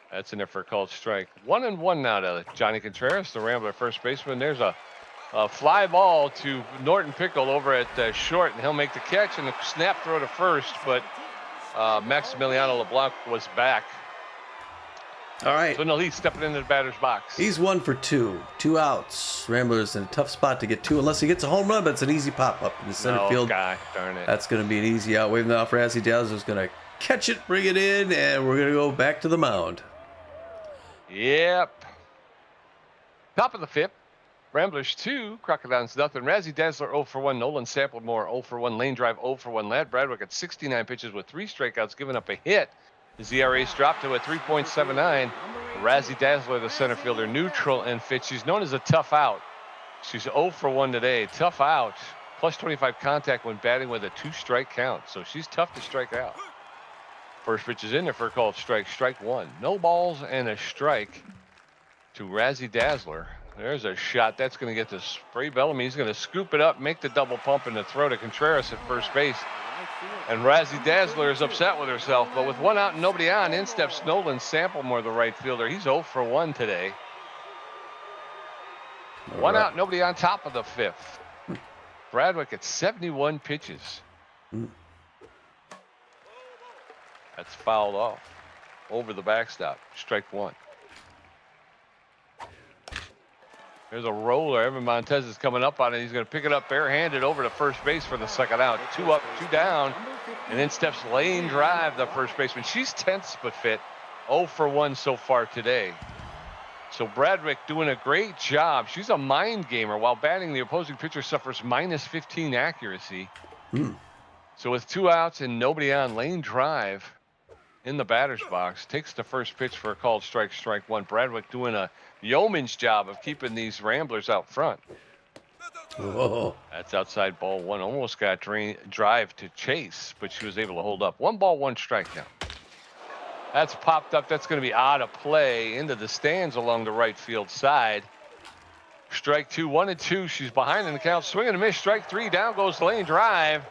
That's in there for a called strike. 1 and 1 now to Johnny Contreras, the Rambler first baseman. There's a fly ball to Norton Pickle over at short, and he'll make the catch and a snap throw to first, but Maximiliano LeBlanc was back. All right. So no, he's stepping into the batter's box. He's 1 for 2. 2 outs. Ramblers in a tough spot to get 2 unless he gets a home run, but it's an easy pop-up in the center field. Guy, darn it. That's going to be an easy out. Waving off Razzie Dazzler's going to catch it, bring it in, and we're going to go back to the mound. Yep. Top of the 5th. Ramblers 2, Crocodons nothing. Razzie Dazzler 0 for 1. Nolan Samplemore 0 for 1. Lane Drive 0 for 1. Lad Bradwick at 69 pitches with 3 strikeouts, giving up a hit. His ERA's dropped to a 3.79. Razzie Dazzler, the center fielder, neutral and fit. She's known as a tough out. She's 0 for 1 today. Tough out. Plus 25 contact when batting with a 2-strike count. So she's tough to strike out. First pitch is in there for a called strike. Strike 1. No balls and a strike to Razzie Dazzler. There's a shot. That's going to get to Spray Bellamy. He's going to scoop it up, make the double pump, and the throw to Contreras at first base. And Razzie Dazzler is upset with herself, but with 1 out and nobody on, in steps Nolan Samplemore, the right fielder. He's 0 for 1 today. 1 out, nobody on, top of the 5th. Bradwick at 71 pitches. That's fouled off over the backstop. Strike 1. There's a roller. Evan Montez is coming up on it. He's going to pick it up barehanded over to first base for the second out. 2 up, 2 down. And then steps Lane Drive, the first baseman. She's tense but fit. 0 for 1 so far today. So Bradwick doing a great job. She's a mind gamer. While batting, the opposing pitcher suffers minus 15 accuracy. So with 2 outs and nobody on, Lane Drive in the batter's box takes the first pitch for a called strike. Strike 1. Bradwick doing a yeoman's job of keeping these Ramblers out front. Whoa. That's outside ball 1. Almost got drive to chase, but she was able to hold up. 1 ball, 1 strike now. That's popped up. That's going to be out of play into the stands along the right field side. Strike 2, 1 and 2. She's behind in the count. Swing and a miss. Strike 3. Down goes Lane Drive.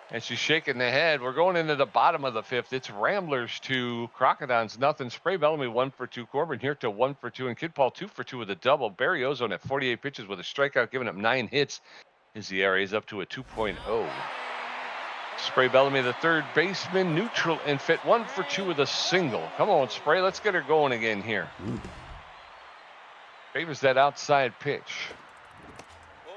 And she's shaking the head. We're going into the bottom of the 5th. It's Ramblers 2, Crocodons nothing. Spray Bellamy 1 for 2. Corbin Hirta 1 for 2. And Kid Paul 2 for 2 with a double. Barry Ozone at 48 pitches with a strikeout, giving up 9 hits. His ERA is up to a 2.0. Spray Bellamy, the third baseman, neutral and fit. 1 for 2 with a single. Come on, Spray. Let's get her going again here. Favors that outside pitch.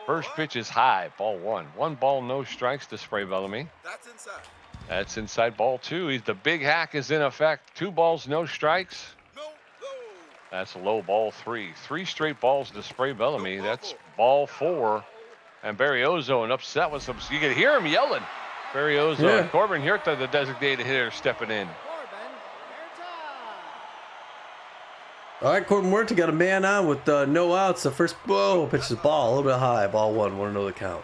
First pitch is high, ball 1. 1 ball, no strikes to Spray Bellamy. That's inside. That's inside ball 2. The big hack is in effect. 2 balls, no strikes. No, no. That's low, ball 3. 3 straight balls to Spray Bellamy. That's ball 4. And Barry Ozone upset with some. You can hear him yelling. Barry Ozone. Yeah. Corbin Hirta, the designated hitter, stepping in. All right, Corbin Huerta got a man on with no outs. The first pitch is ball, a little bit high. Ball 1, 1-0 the count.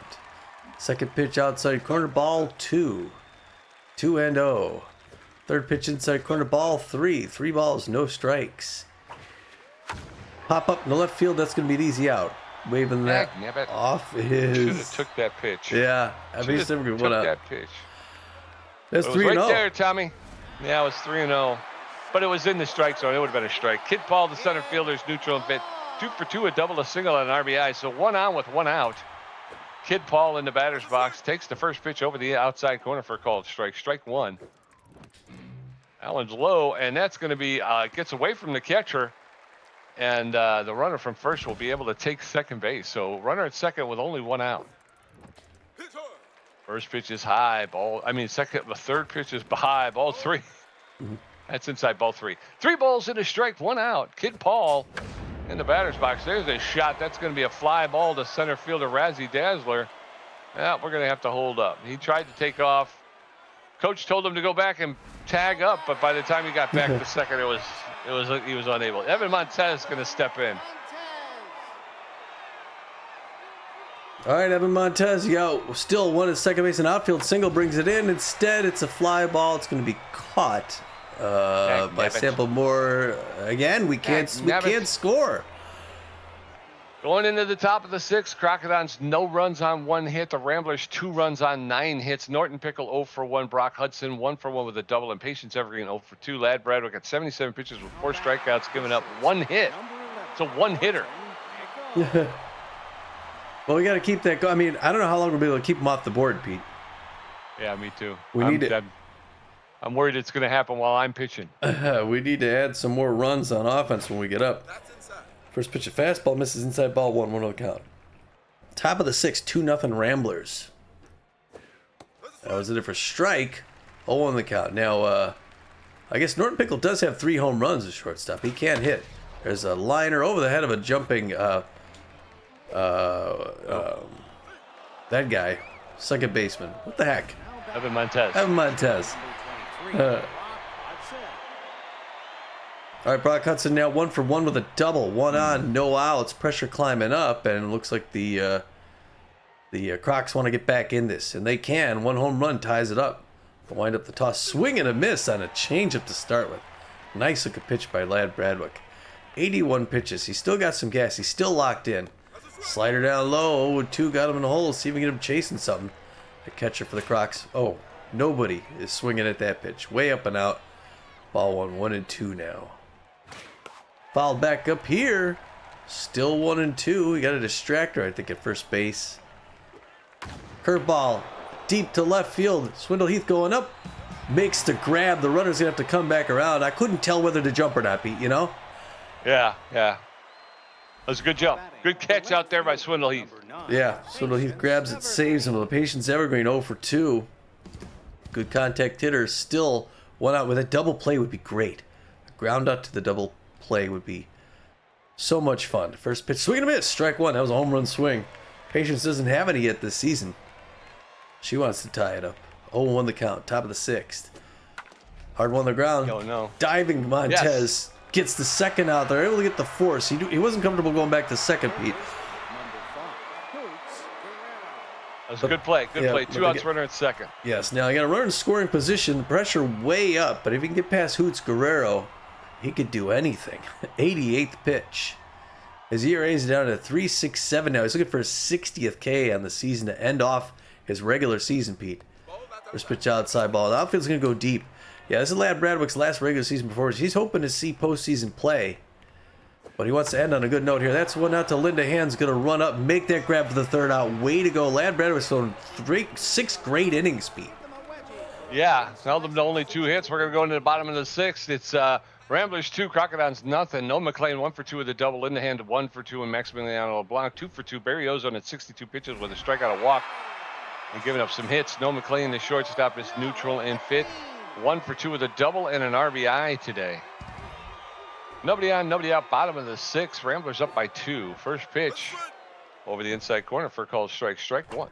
Second pitch outside corner, ball 2. 2-0. Third pitch inside corner, ball 3. 3 balls, no strikes. Pop up in the left field, that's going to be an easy out. Waving that off Should his. have took that pitch. Yeah, I mean, Should have took took that pitch. That's It was 3-0. right there, Tommy. Yeah, it was 3-0. But it was in the strike zone. It would have been a strike. Kid Paul, the center fielder, is neutral and fit. 2 for 2, a double, a single, and an RBI. So 1 on with 1 out. Kid Paul in the batter's box takes the first pitch over the outside corner for a called strike. Strike one. Allen's low, and that's going to be gets away from the catcher, and the runner from first will be able to take second base. So runner at second with only one out. First pitch is high, the third pitch is high, ball three. That's inside, ball three. 3 balls and a strike, 1 out. Kid Paul in the batter's box. There's a shot. That's going to be a fly ball to center fielder Razzie Dazzler. Yeah, we're going to have to hold up. He tried to take off. Coach told him to go back and tag up, but by the time he got back to second, he was unable. Evan Montez going to step in. All right, Evan Montez, you got still one at second base, and outfield single brings it in. Instead, it's a fly ball. It's going to be caught by Sample Moore. Again, we can't score. Going into the top of the 6th, Crocodons no runs on 1 hit. The Ramblers 2 runs on 9 hits. Norton Pickle 0 for 1. Brock Hudson 1 for 1 with a double, and Patience Evergreen 0 for 2. Lad Bradwick at 77 pitches with 4 strikeouts, giving up 1 hit. It's a 1-hitter. Well, we got to keep that going. I mean, I don't know how long we'll be able to keep them off the board, Pete. Yeah, me too. I'm worried it's going to happen while I'm pitching. We need to add some more runs on offense when we get up. First pitch of fastball misses inside, ball 1 on the count. Top of the 6th, 2-0 Ramblers. That was it for strike. 0 on the count. Now, I guess Norton Pickle does have 3 home runs as shortstop. He can't hit. There's a liner over the head of a jumping that guy, second baseman. What the heck? Evan Montez. All right, Brock Hudson now 1 for 1 with a double. 1 on, no outs. Pressure climbing up, and it looks like the Crocs want to get back in this, and they can. 1 home run ties it up. They'll wind up the toss. Swing and a miss on a changeup to start with. Nice looking pitch by Lad Bradwick. 81 pitches. He's still got some gas. He's still locked in. Slider down low. 2 got him in the hole. See if we can get him chasing something. The catcher for the Crocs. Oh, nobody is swinging at that pitch. Way up and out. Ball 1-2 now. Fouled back up here. Still 1-2. We got a distractor, I think, at first base. Curveball. Deep to left field. Swindle Heath going up. Makes the grab. The runner's going to have to come back around. I couldn't tell whether to jump or not, Pete, you know? Yeah. That was a good jump. Good catch out there by Swindle Heath. Yeah, Swindle Heath grabs it, saves him. The Patience Evergreen 0 for 2. Good contact hitter. Still 1 out with a double play would be great. A ground out to the double play would be so much fun. First pitch, swing and a miss. Strike 1. That was a home run swing. Patience doesn't have any yet this season. She wants to tie it up. 0-1 the count. Top of the 6th. Hard one on the ground. Oh, no. Diving Montez gets the second out. They're able to get the force. He wasn't comfortable going back to second, Pete. That was a good play. Good play. 2 outs, runner at second. Yes. Now, I got a runner in scoring position. Pressure way up. But if he can get past Hoots Guerrero, he could do anything. 88th pitch. His ERA is down to 3.67 now. He's looking for a 60th K on the season to end off his regular season, Pete. First pitch outside ball. The outfield's going to go deep. Yeah, this is Lad Bradwick's last regular season performance. He's hoping to see postseason play, but he wants to end on a good note here. That's 1 out to Linda Hand's going to run up, make that grab for the 3rd out. Way to go. Lad Bradwick's thrown 6 great innings, Pete. Yeah, held them to only 2 hits. We're going to go into the bottom of the 6th. It's Ramblers 2, Crocodons nothing. No McLean 1 for 2 with a double. Linda Hand 1 for 2, and Maximiliano LeBlanc 2 for 2. Barry Ozone at 62 pitches with a strikeout, a walk, and giving up some hits. No McLean, the shortstop, is neutral and fit. 1 for 2 with a double and an RBI today. Nobody on, nobody out. Bottom of the 6th. Ramblers up by 2. First pitch over the inside corner for a called strike. Strike 1.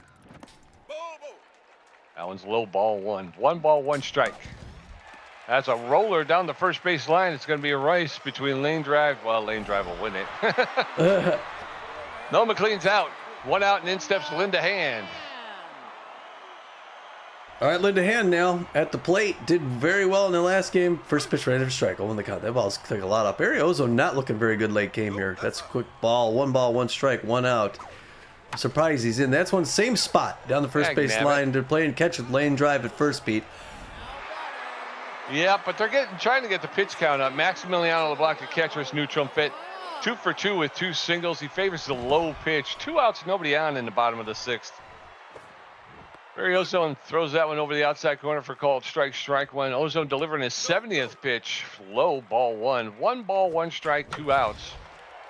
Allen's low, ball 1. 1 ball, 1 strike. That's a roller down the first base line. It's going to be a race between Lane Drive. Well, Lane Drive will win it. No McLean's out. 1 out, and in steps Linda Hand. All right, Linda Hand now at the plate. Did very well in the last game. First pitch right into strike. 0 on the count. That ball's took a lot up. Barry Ozone not looking very good late game here. That's a quick ball. 1 ball, 1 strike, 1 out. I'm surprised he's in. That's one same spot down the first base line. They're playing catch with Lane Drive at first, Pete. Yeah, but they're trying to get the pitch count up. Maximiliano LeBlanc, the catcher, is neutral and fit. 2 for 2 with 2 singles. He favors the low pitch. 2 outs, nobody on in the bottom of the 6th. Barry Ozone throws that one over the outside corner for called strike one. Ozone delivering his 70th pitch. Low, ball one. 1 ball, 1 strike, 2 outs.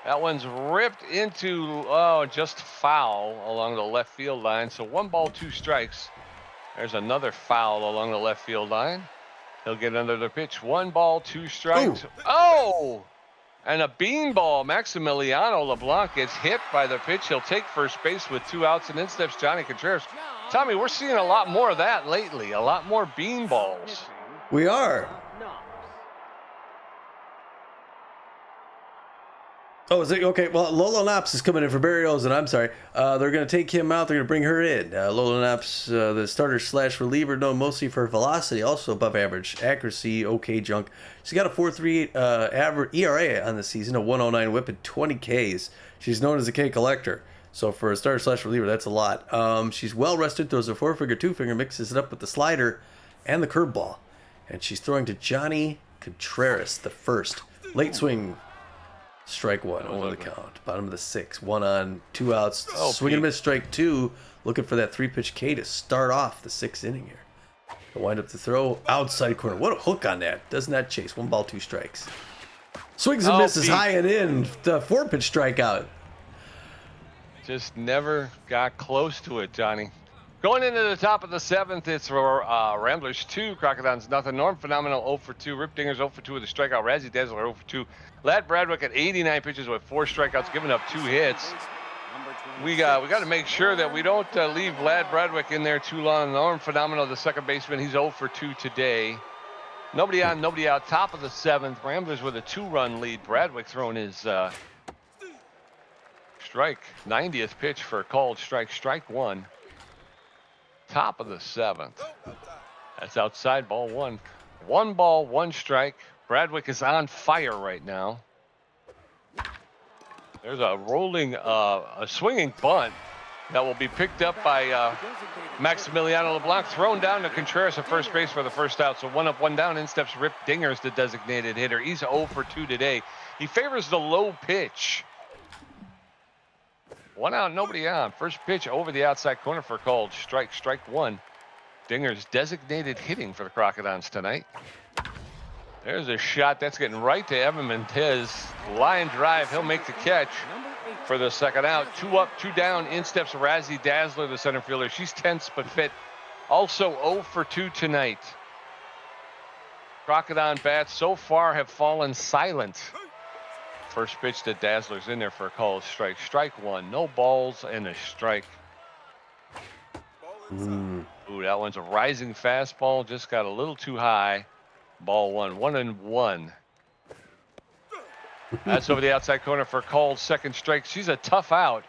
That one's ripped into, just foul along the left field line. So 1 ball, 2 strikes. There's another foul along the left field line. He'll get another pitch. 1 ball, 2 strikes. Ooh. Oh! And a beanball. Maximiliano LeBlanc gets hit by the pitch. He'll take first base with 2 outs, and in steps Johnny Contreras. Tommy, we're seeing a lot more of that lately. A lot more beanballs. We are. Oh, is it okay? Well, Lola Knops is coming in for Barry Ozone. I'm sorry. They're going to take him out. They're going to bring her in. Lola Knops, the starter/reliever, known mostly for velocity, also above average, accuracy, okay junk. She's got a 4.38 average ERA on the season, a 109 WHIP, and 20 Ks. She's known as a K collector. So for a starter/reliever, that's a lot. She's well rested, throws a 4-finger, 2-finger, mixes it up with the slider and the curveball. And she's throwing to Johnny Contreras, the first. Late swing. Strike one over the count. Bottom of the 6. 1 on, 2 outs. Swing and miss, strike 2. Looking for that 3-pitch K to start off the 6th inning here. They'll wind up the throw. Outside corner. What a hook on that. Does not chase. 1 ball, 2 strikes. Swings and misses high and in. The 4-pitch strikeout. Just never got close to it, Johnny. Going into the top of the 7th, it's Ramblers 2, Crocodons nothing. Norm Phenomenal 0 for 2. Rip Dingers 0 for 2 with a strikeout. Razzie Dazzler 0 for 2. Lad Bradwick at 89 pitches with 4 strikeouts, giving up 2 hits. We got to make sure that we don't leave Lad Bradwick in there too long. Norm Phenomenal, the second baseman, he's 0 for 2 today. Nobody on, nobody out. Top of the 7th, Ramblers with a 2-run lead. Bradwick throwing his strike, 90th pitch for a called strike 1. Top of the 7th. That's outside, ball 1. 1 ball, 1 strike. Bradwick is on fire right now. There's a rolling, a swinging bunt that will be picked up by Maximiliano LeBlanc, thrown down to Contreras at first base for the first out. So 1 up, 1 down. In steps Rip Dingers, the designated hitter. He's 0 for 2 today. He favors the low pitch. 1 out, nobody on. First pitch over the outside corner for called strike 1. Dingers designated hitting for the Crocodons tonight. There's a shot that's getting right to Evan Montez. Line drive, he'll make the catch for the second out. 2 up, 2 down. In steps Razzie Dazzler, the center fielder. She's tense but fit. Also 0 for 2 tonight. Crocodon bats so far have fallen silent. First pitch to Dazzler's in there for a called strike. Strike 1. No balls and a strike. Ooh, that one's a rising fastball. Just got a little too high. Ball 1. 1-1. That's over the outside corner for a called second strike. She's a tough out.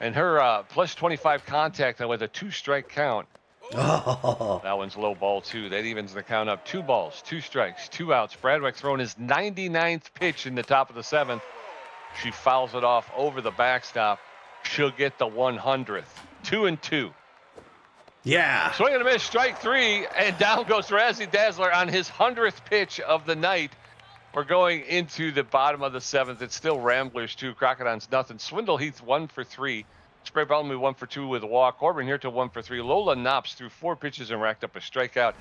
And her plus 25 contact with a 2-strike count. Oh. That one's low, ball 2. That evens the count up. 2 balls, 2 strikes, 2 outs. Bradwick throwing his 99th pitch in the top of the 7th. She fouls it off over the backstop. She'll get the 100th. 2-2. Yeah. Swing and a miss, strike 3, and down goes Razzie Dazzler on his 100th pitch of the night. We're going into the bottom of the 7th. It's still Ramblers 2, Crocodons nothing. Swindle Heath 1 for 3. Spray Bellamy 1 for 2 with a walk. Corbin here to 1 for 3. Lola Knops threw 4 pitches and racked up a strikeout.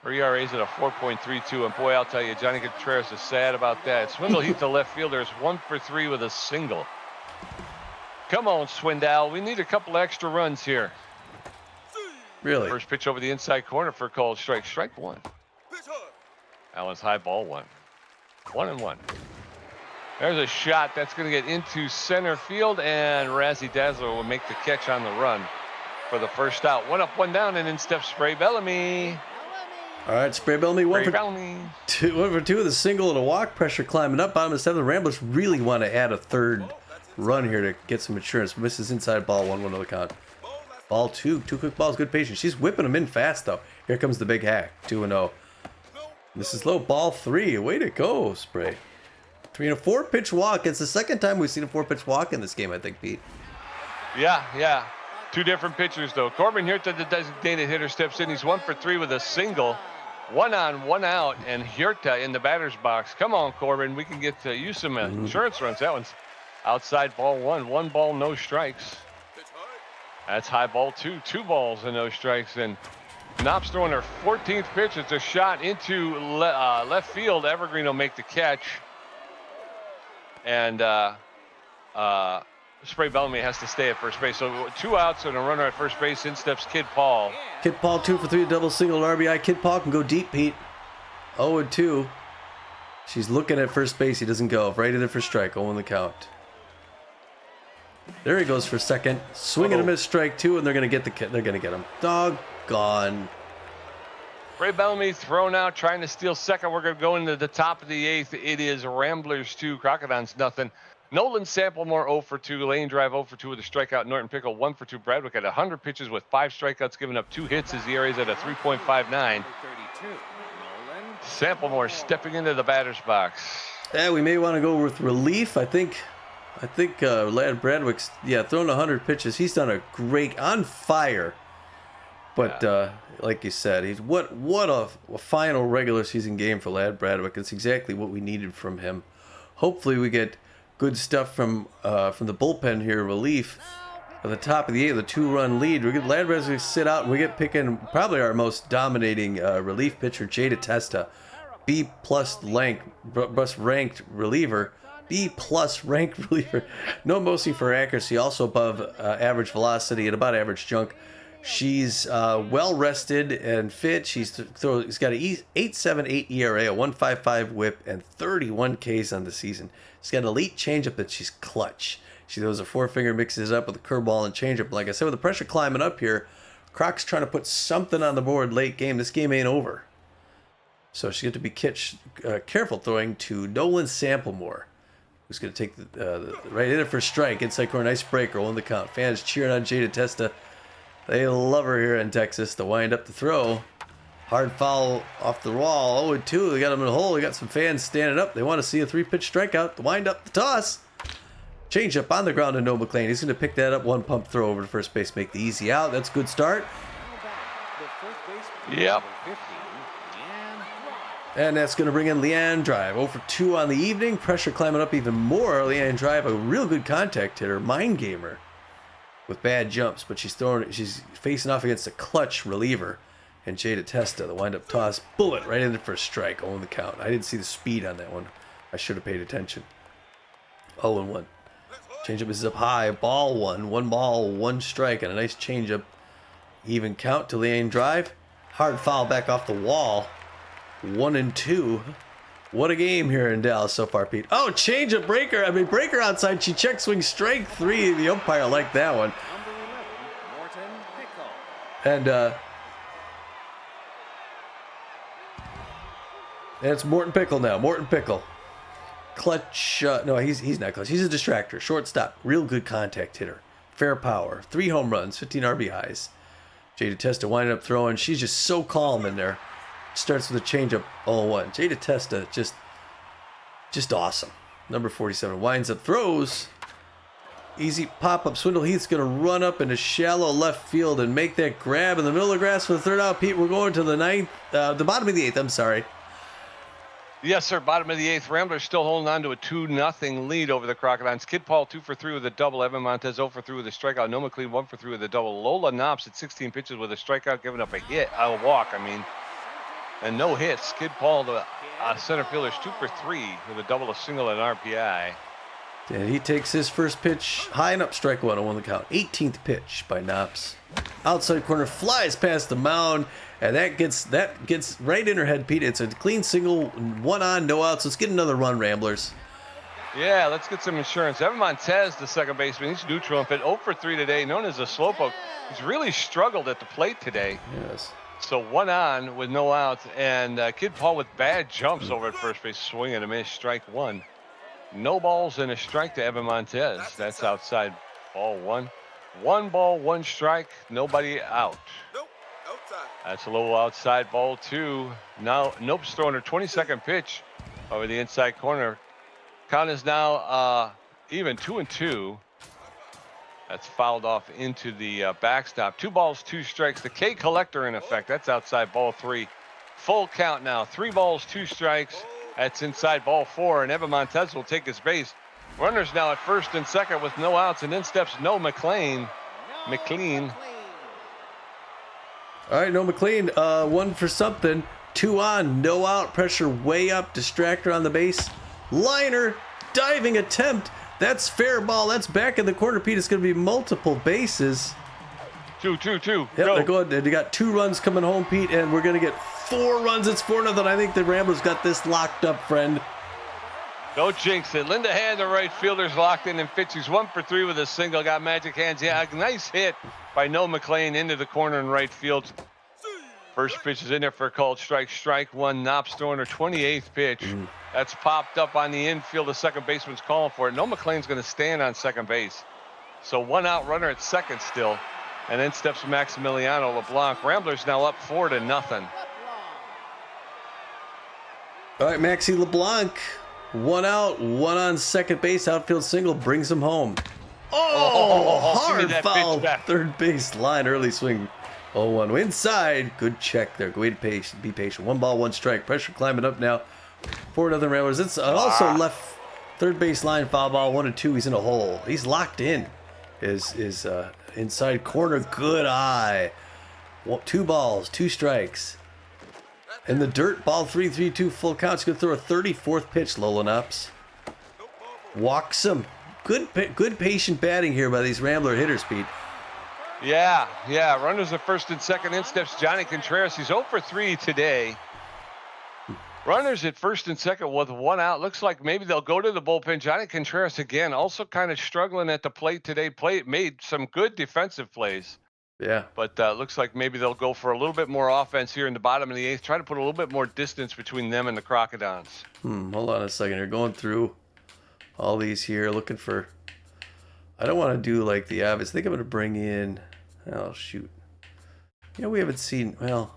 Her ERA is at a 4.32. And boy, I'll tell you, Johnny Contreras is sad about that. Swindle Heath, the left fielder, is 1 for 3 with a single. Come on, Swindle. We need a couple extra runs here. Really? First pitch over the inside corner for a called strike. Strike 1. That one's high, ball 1. 1-1. There's a shot that's going to get into center field, and Razzie Dazzler will make the catch on the run for the first out. 1 up, 1 down, and in steps Spray Bellamy. All right, Spray Bellamy 1 for 2 with a single and a walk. Pressure climbing up. Bottom of the 7th. Ramblers really want to add a 3rd run here to get some insurance. Misses inside, ball 1 to the count. Ball 2. 2 quick balls, good patience. She's whipping them in fast, though. Here comes the big hack. 2-0. This is low. Ball 3. Way to go, Spray. 3 and a 4-pitch walk. It's the second time we've seen a 4-pitch walk in this game, I think, Pete. Yeah. 2 different pitchers, though. Corbin Huerta, the designated hitter, steps in. He's 1 for 3 with a single. 1 on, 1 out, and Huerta in the batter's box. Come on, Corbin. We can get you some insurance runs. That one's outside, ball 1. 1 ball, no strikes. That's high ball 2. 2 balls and no strikes. And Knopp's throwing her 14th pitch. It's a shot into left field. Evergreen will make the catch. And Spray Bellamy has to stay at first base. So 2 outs and a runner at first base. In steps Kid Paul. Kid Paul 2 for 3, double single RBI. Kid Paul can go deep, Pete. 0-2. She's looking at first base. He doesn't go. Right in there for strike. 0 in the count. There he goes for second. Swing and a miss, strike 2, and they're gonna get him. Doggone. Spray Bellamy thrown out, trying to steal second. We're gonna go into the top of the 8th. It is Ramblers 2, Crocodons nothing. Nolan Samplemore 0 for 2, lane drive 0 for 2 with a strikeout. Norton Pickle 1 for 2. Bradwick at 100 pitches with 5 strikeouts, giving up 2 hits. His ERA is at a 3.59. Samplemore stepping into the batter's box. Yeah, we may want to go with relief. I think Lad Bradwick's thrown 100 pitches. He's done a great, on fire. But like you said, he's what a final regular season game for Lad Bradwick. It's exactly what we needed from him. Hopefully we get good stuff from the bullpen here, relief. At the top of the 8th, the 2-run lead. We get Lad Bradwick sit out, and we get picking probably our most dominating relief pitcher, Jada Testa, B+ ranked reliever. B+ ranked reliever. No mostly for accuracy, also above average velocity and about average junk. She's well rested and fit. She's got an 8.78 ERA, a 1.55 WHIP, and 31 Ks on the season. She's got an elite changeup that she's clutch. She throws a 4-finger, mixes it up with a curveball and changeup. Like I said, with the pressure climbing up here, Croc's trying to put something on the board late game. This game ain't over. So she's got to be careful throwing to Nolan Samplemore, who's going to take the right in it for strike. Inside corner, nice breaker, 1 the count. Fans cheering on Jada Testa. They love her here in Texas. To wind up the throw. Hard foul off the wall. 0-2. They got him in the hole. They got some fans standing up. They want to see a 3-pitch strikeout. To wind up the toss. Change up on the ground to Noah McLean. He's going to pick that up. 1 pump throw over to first base. Make the easy out. That's a good start. Yep. And that's going to bring in Leanne Drive. 0 for 2 on the evening. Pressure climbing up even more. Leanne Drive, a real good contact hitter. Mind gamer with bad jumps. But she's facing off against a clutch reliever. And Jada Testa, the wind-up toss. Bullet right in for a strike. 0 in the count. I didn't see the speed on that one. I should have paid attention. 0-1. Changeup is up high. Ball 1. 1 ball, 1 strike. And a nice changeup. Even count to Leanne Drive. Hard foul back off the wall. 1-2. What a game here in Dallas so far, Pete. Oh, changeup breaker. Breaker outside. She check swing strike 3. The umpire liked that one. And it's Morton Pickle now. Morton Pickle. Clutch. No, he's not clutch. He's a distractor. Shortstop. Real good contact hitter. Fair power. 3 home runs. 15 RBIs. Jada Testa winding up throwing. She's just so calm in there. Starts with a changeup. 0-1. Jada Testa just awesome. Number 47 winds up, throws. Easy pop-up. Swindle Heath's going to run up into shallow left field and make that grab in the middle of the grass for the 3rd out. Pete, we're going to the bottom of the 8th. I'm sorry. Yes, sir. Bottom of the 8th. Ramblers still holding on to a 2-0 lead over the Crocodons. Kid Paul 2 for 3 with a double. Evan Montez 0 for 3 with a strikeout. Noah McLean 1 for 3 with a double. Lola Knops at 16 pitches with a strikeout, giving up a walk. And no hits. Kid Paul, the center fielder's 2 for 3 with a double, a single, and an RBI. And he takes his first pitch high and up, strike 1 on the count. 18th pitch by Knops. Outside corner, flies past the mound, and that gets right in her head, Pete. It's a clean single, 1 on, no outs. Let's get another run, Ramblers. Yeah, let's get some insurance. Evan Montez, the second baseman, he's neutral and fit 0 for 3 today, known as a slowpoke. He's really struggled at the plate today. Yes. So 1 on with no outs, and Kid Paul with bad jumps over at first base, swing and a miss, strike 1. No balls and a strike to Evan Montez. That's outside ball 1. 1 ball, 1 strike, nobody out. Nope, outside. That's a little outside ball 2. Now Nope's throwing her 22nd pitch over the inside corner. Count is now even 2-2. That's fouled off into the backstop. 2 balls, 2 strikes. The K collector in effect. That's outside ball 3. Full count now. 3 balls, 2 strikes. That's inside ball 4. And Evan Montez will take his base. Runners now at first and second with no outs. And then steps Noah McLean. McLean. All right, no McLean. One for something. 2 on, no out. Pressure way up. Distractor on the base. Liner. Diving attempt. That's fair ball. That's back in the corner, Pete. It's going to be multiple bases. 2-2-2. Yep, they're going. They got 2 runs coming home, Pete, and we're going to get 4 runs. It's 4-0. I think the Ramblers got this locked up, friend. Don't jinx it. Linda Hand, the right fielder's locked in and Fitch. He's 1 for 3 with a single. Got magic hands. Yeah, a nice hit by Noah McLean into the corner in right field. First pitch is in there for a called strike. Strike one. Knopp Stoner, 28th pitch. That's popped up on the infield. The second baseman's calling for it. Noah McLean's going to stand on second base. So 1 out runner at second still. And then steps Maximiliano LeBlanc. Ramblers now up 4-0. All right, Maxi LeBlanc. 1 out, 1 on second base. Outfield single brings him home. Hard foul. Third base line. Early swing. 0-1 inside. Good check there. Go wait, patient. Be patient. 1 ball, 1 strike. Pressure climbing up now. 4-0 Ramblers. It's also left third base line. Foul ball 1-2. He's in a hole. He's locked in. Is inside corner. Good eye. 2 balls, 2 strikes. In the dirt, ball 3-3-2 full count. He's gonna throw a 34th pitch. Lolanops walks him. Good patient batting here by these Rambler hitters, Pete. Yeah. Runners at first and second. In steps Johnny Contreras. He's 0 for 3 today. Runners at first and second with 1 out. Looks like maybe they'll go to the bullpen. Johnny Contreras again, also kind of struggling at the plate today. Made some good defensive plays. Yeah. But looks like maybe they'll go for a little bit more offense here in the bottom of the 8th. Try to put a little bit more distance between them and the Crocodons. Hold on a second. You're going through all these here, looking for. I don't want to do like the obvious. I think I'm going to bring in. Oh shoot. We haven't seen. Well.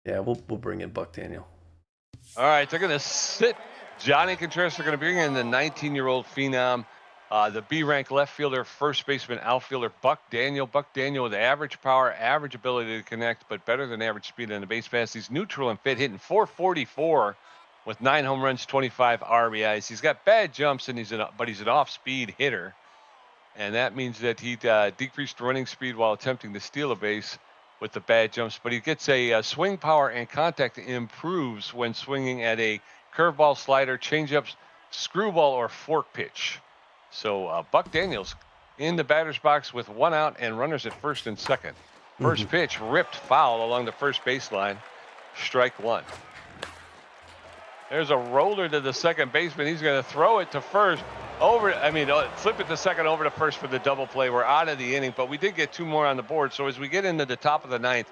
Yeah, we'll bring in Buck Daniel. All right, they're going to sit Johnny Contreras. They're going to bring in the 19-year-old phenom. The B-rank left fielder, first baseman, outfielder, Buck Daniel. Buck Daniel with average power, average ability to connect, but better than average speed on the base pass. He's neutral and fit, hitting .444 with 9 home runs, 25 RBIs. He's got bad jumps, but he's an off-speed hitter. And that means that he decreased running speed while attempting to steal a base with the bad jumps. But he gets a swing power and contact improves when swinging at a curveball, slider, changeups, screwball, or fork pitch. So Buck Daniels in the batter's box with 1 out and runners at first and second. First pitch ripped foul along the first baseline. Strike 1. There's a roller to the second baseman. He's going to throw it to first. Flip it to second over to first for the double play. We're out of the inning, but we did get 2 more on the board. So as we get into the top of the 9th,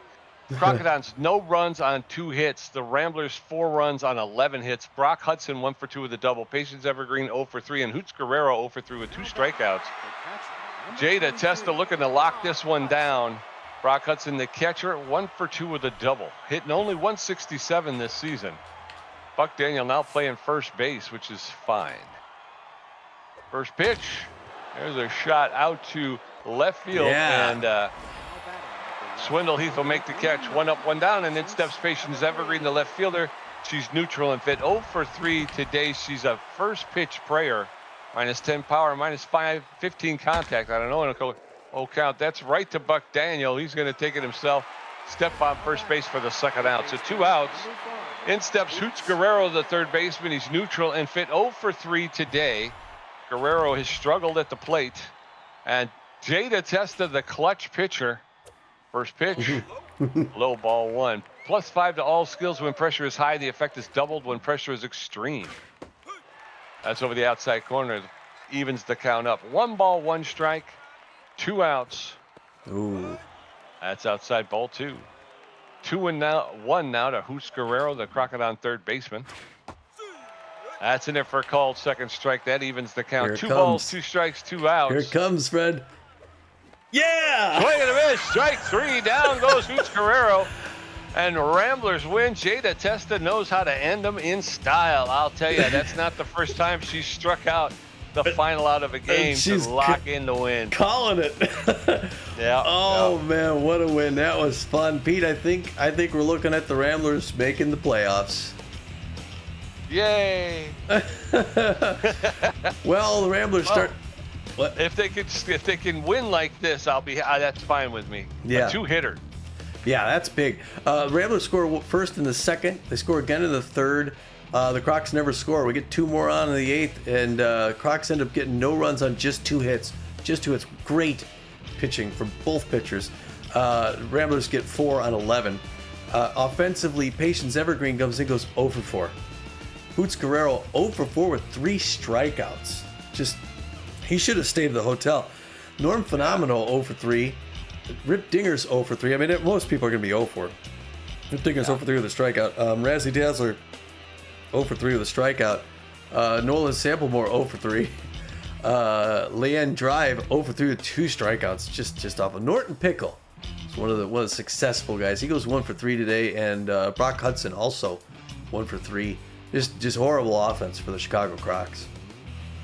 Crocodons, no runs on 2 hits. The Ramblers, 4 runs on 11 hits. Brock Hudson, 1 for 2 with a double. Patience Evergreen, 0 for 3. And Hoots Guerrero, 0 for 3 with 2 strikeouts. Jada Testa looking to lock this one down. Brock Hudson, the catcher, 1 for 2 with a double. Hitting only 167 this season. Buck Daniel now playing first base, which is fine. First pitch. There's a shot out to left field. Yeah. And Swindle Heath will make the catch. 1 up, 1 down, and then steps Patience Evergreen, the left fielder. She's neutral and fit. 0 for 3 today. She's a first pitch prayer. -10 power, -15 contact. I don't know. Count. That's right to Buck Daniel. He's going to take it himself. Step on first base for the second out. So 2 outs. In steps Hoots Guerrero, the third baseman. He's neutral and fit. 0 for 3 today. Guerrero has struggled at the plate. And Jada Testa, the clutch pitcher. First pitch, low ball 1. +5 to all skills when pressure is high. The effect is doubled when pressure is extreme. That's over the outside corner. Evens the count up. 1 ball, 1 strike, 2 outs. Ooh. That's outside ball 2. 2-1 now to Hoots Guerrero, the Crocodon third baseman. That's in there for a called second strike. That evens the count. 2 balls, 2 strikes, 2 outs. Here it comes, Fred. Yeah! Swing and a miss. Strike 3. Down goes Hoots Guerrero. And Ramblers win. Jada Testa knows how to end them in style. I'll tell you, that's not the first time she struck out the final out of a game to lock in the win. Calling it. Yeah. Oh, man, what a win. That was fun. Pete, I think we're looking at the Ramblers making the playoffs. Yay. Well, the Ramblers start. If they can win like this, I'll be that's fine with me. Yeah. A 2-hitter. Yeah, that's big. Ramblers score first in the second. They score again in the third. The Crocs never score. We get 2 more on in the 8th, and Crocs end up getting no runs on just 2 hits. Just 2 hits. Great pitching from both pitchers. Ramblers get 4 on 11. Offensively, Patience Evergreen comes in, goes 0 for 4. Hoots Guerrero 0 for 4 with 3 strikeouts. He should have stayed at the hotel. Norm Phenomenal 0 for 3. Rip Dinger's 0 for 3. I mean, most people are going to be 0 for. Rip Dinger's 0 for 3 with a strikeout. Razzie Dazzler 0 for 3 with a strikeout. Nolan Samplemore 0 for 3. Leanne Drive 0 for 3 with 2 strikeouts. Just awful. Norton Pickle is one of the successful guys. He goes 1 for 3 today, and Brock Hudson also 1 for 3. Just horrible offense for the Chicago Crocs.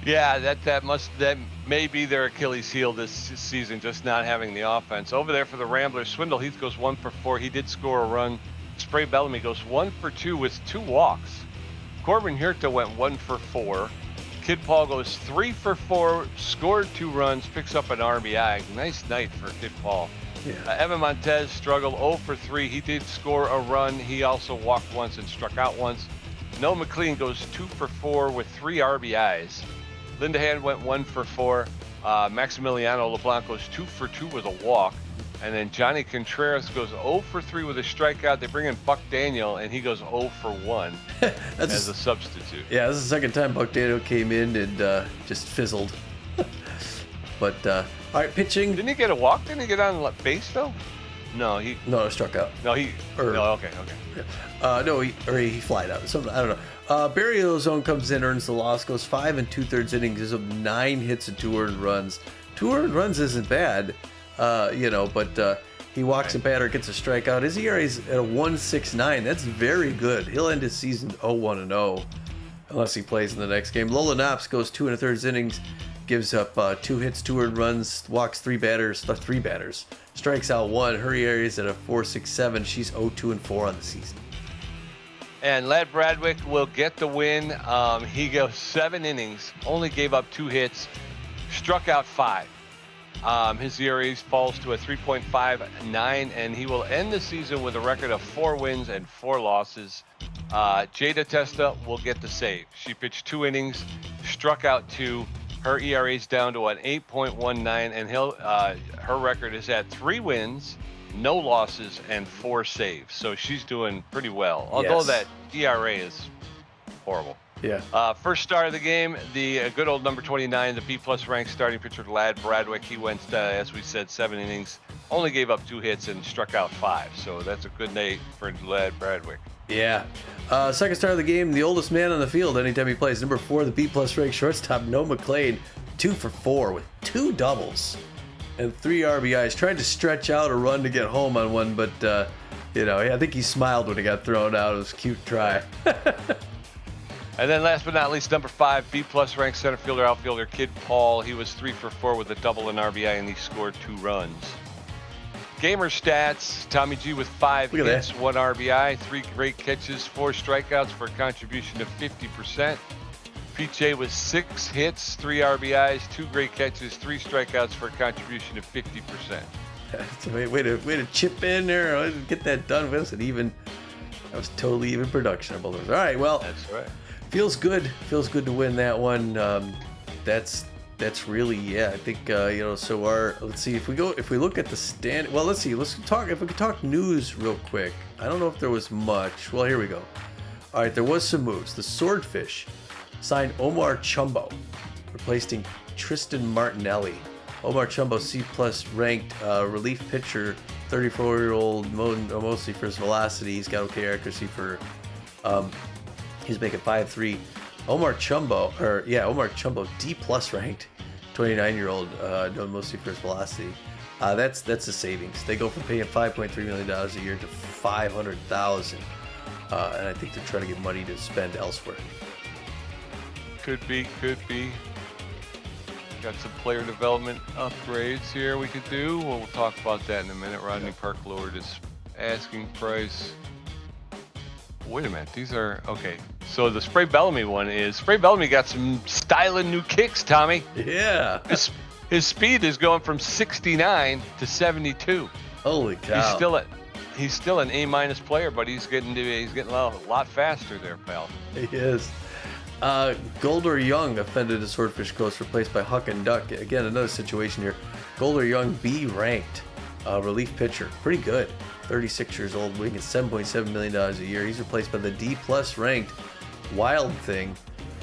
Yeah, that may be their Achilles heel this season, just not having the offense. Over there for the Ramblers, Swindle Heath goes 1 for 4. He did score a run. Spray Bellamy goes 1 for 2 with 2 walks. Corbin Hirta went 1 for 4. Kid Paul goes 3 for 4, scored 2 runs, picks up an RBI. Nice night for Kid Paul. Yeah. Evan Montez struggled 0 for 3. He did score a run. He also walked once and struck out once. Noah McLean goes 2 for 4 with 3 RBIs. Linda Hand went 1 for 4. Maximiliano LeBlanc goes 2 for 2 with a walk. And then Johnny Contreras goes 0 for 3 with a strikeout. They bring in Buck Daniel, and he goes 0 for 1 as a substitute. Yeah, this is the second time Buck Daniel came in and just fizzled. But, all right, pitching. Didn't he get a walk? Didn't he get on base, though? No, struck out. No, okay. No, he flied out. Something, I don't know. Barry Ozone comes in, earns the loss, goes 5 2/3 innings, gives up 9 hits and 2 earned runs. 2 earned runs isn't bad, but he walks a batter, gets a strikeout. His ERA is at a 1.69. That's very good. He'll end his season 0-1-0 unless he plays in the next game. Lola Knops goes 2 1/3 innings, gives up 2 hits, 2 earned runs, walks 3 batters, strikes out 1. Her ERA is at a 4.67. She's 0-2-4 on the season. And Lad Bradwick will get the win. He goes 7 innings, only gave up 2 hits, struck out 5. His ERA falls to a 3.59, and he will end the season with a record of 4 wins and 4 losses. Jada Testa will get the save. She pitched 2 innings, struck out 2. Her ERA is down to an 8.19, and her record is at 3 wins, no losses, and 4 saves. So she's doing pretty well, although that ERA is horrible. Yeah. First star of the game, the good old number 29, the B-plus ranked starting pitcher, Lad Bradwick. He went, as we said, 7 innings, only gave up 2 hits and struck out 5. So that's a good night for Lad Bradwick. Yeah. Second star of the game, the oldest man on the field anytime he plays, number 4, the B-plus ranked shortstop, Noah McLean, 2 for 4 with 2 doubles and 3 RBIs. Tried to stretch out a run to get home on one, but, I think he smiled when he got thrown out. It was a cute try. And then last but not least, number 5, B-plus ranked center fielder, outfielder, Kid Paul. He was 3 for 4 with a double and RBI, and he scored 2 runs. Gamer stats, Tommy G with 5 hits, 1 RBI, 3 great catches, 4 strikeouts for a contribution of 50%. Pete J with 6 hits, 3 RBIs, 2 great catches, 3 strikeouts for a contribution of 50%. That's a way to chip in there, get that done with us, and even that was totally even production of both of those. All right, well, that's right. Feels good to win that one. That's really, I think so let's see if we look at the stand. Well, let's see. If we could talk news real quick. I don't know if there was much. Well, here we go. All right, there was some moves. The Swordfish signed Omar Chumbo, replacing Tristan Martinelli. Omar Chumbo, C+ ranked relief pitcher, 34-year-old, mostly for his velocity. He's got okay accuracy for. He's making 5.3. Omar Chumbo, D+ ranked, 29-year-old, known mostly for his velocity. That's a savings. They go from paying $5.3 million a year to $500,000, and I think they're trying to get money to spend elsewhere. Could be. Got some player development upgrades here we could do. We'll talk about that in a minute. Rodney Park lowered his asking price. Wait a minute, these are okay. So the Spray Bellamy one is Spray Bellamy got some styling new kicks, Tommy. Yeah. His speed is going from 69 to 72. Holy cow! He's still an A- player, but he's getting a lot faster there, pal. He is. Golder Young offended a Swordfish Coast, replaced by Huck and Duck. Again, another situation here. Golder Young, B ranked, relief pitcher, pretty good. 36 years old, making $7.7 million a year. He's replaced by the D plus ranked Wild Thing,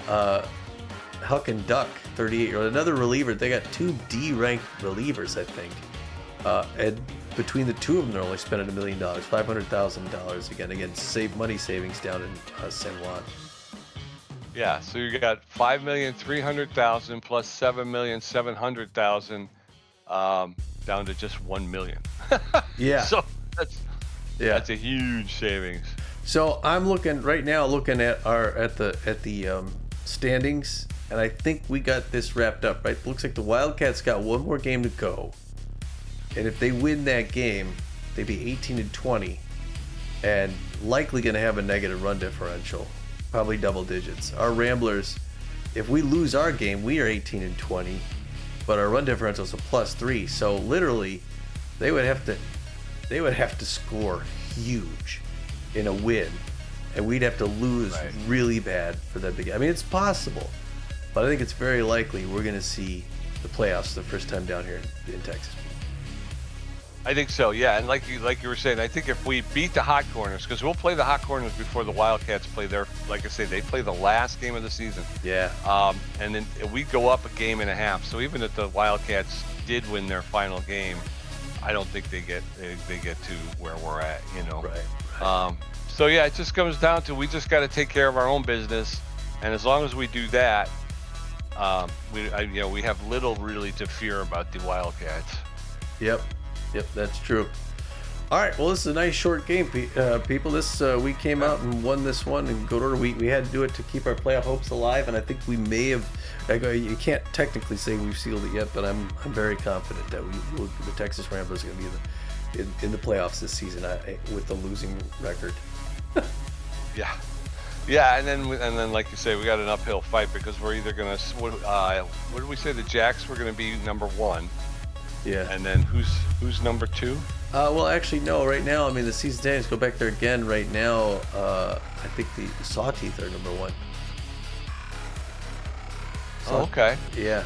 Huck and Duck, 38-year-old. Another reliever. They got 2 D ranked relievers, I think. And between the two of them, they're only spending $1 million, $500,000 again. Save money savings down in San Juan. Yeah, so you got $5,300,000 plus $7,700,000 down to just $1 million. Yeah. So that's a huge savings. So I'm looking at the standings, and I think we got this wrapped up, right? Looks like the Wildcats got one more game to go, and if they win that game, they'd be 18-20, and likely going to have a negative run differential, probably double digits. Our Ramblers, if we lose our game, we are 18-20, but our run differential is a +3. So literally, they would have to score huge in a win, and we'd have to lose really bad for that big. I mean, it's possible, but I think it's very likely we're going to see the playoffs the first time down here in Texas. I think so, yeah. And like you were saying, I think if we beat the Hot Corners, because we'll play the Hot Corners before the Wildcats play their, like I say, they play the last game of the season. Yeah. And then we go up a game and a half. So even if the Wildcats did win their final game, I don't think they get to where we're at, you know. Right. So yeah, it just comes down to we just got to take care of our own business, and as long as we do that, we have little really to fear about the Wildcats. Yep, that's true. All right, well, this is a nice short game, people. We came out and won this one in good order. We had to do it to keep our playoff hopes alive, and I think we may have. You can't technically say we've sealed it yet, but I'm very confident that the Texas Ramblers are going to be in the playoffs this season with the losing record. Yeah, and then like you say, we got an uphill fight because we're either gonna what did we say? The Jacks were gonna be number 1. Yeah. And then who's number 2? Well, actually, no. Right now, I mean, the season standings go back there again. Right now, I think the Sawteeth are number 1. Okay. Yeah.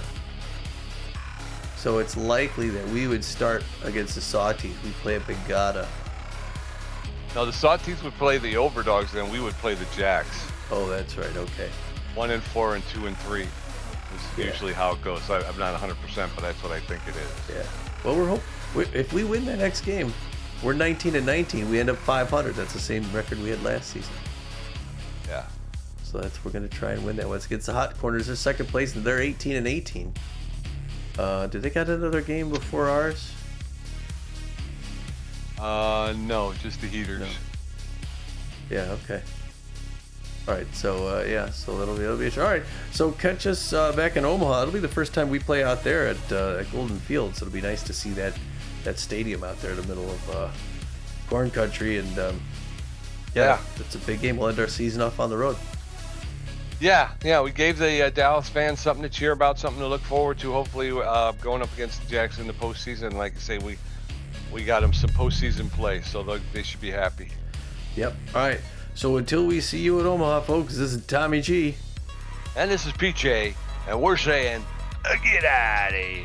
So it's likely that we would start against the Sawteeth. We play at Bengata. No, the Sawteeth would play the Overdogs, then we would play the Jacks. Oh, that's right. Okay. 1-4 and 2-3 is usually how it goes. I'm not 100%, but that's what I think it is. Yeah. Well, if we win that next game, we're 19-19. We end up 500. That's the same record we had last season. Yeah. So we're going to try and win that one. It's against the Hot Corners. They're second place, and they're 18-18. Did they got another game before ours? No, just the Heaters. No. Yeah, okay. All right, so so that'll be all right. So catch us back in Omaha. It'll be the first time we play out there at Golden Field. So it'll be nice to see that stadium out there in the middle of corn country, and it's a big game. We'll end our season off on the road. Yeah, we gave the Dallas fans something to cheer about, something to look forward to. Hopefully, going up against the Jacks in the postseason. Like I say, we got them some postseason play, so they should be happy. Yep. All right. So until we see you at Omaha, folks, this is Tommy G. And this is PJ, and we're saying, get out of here.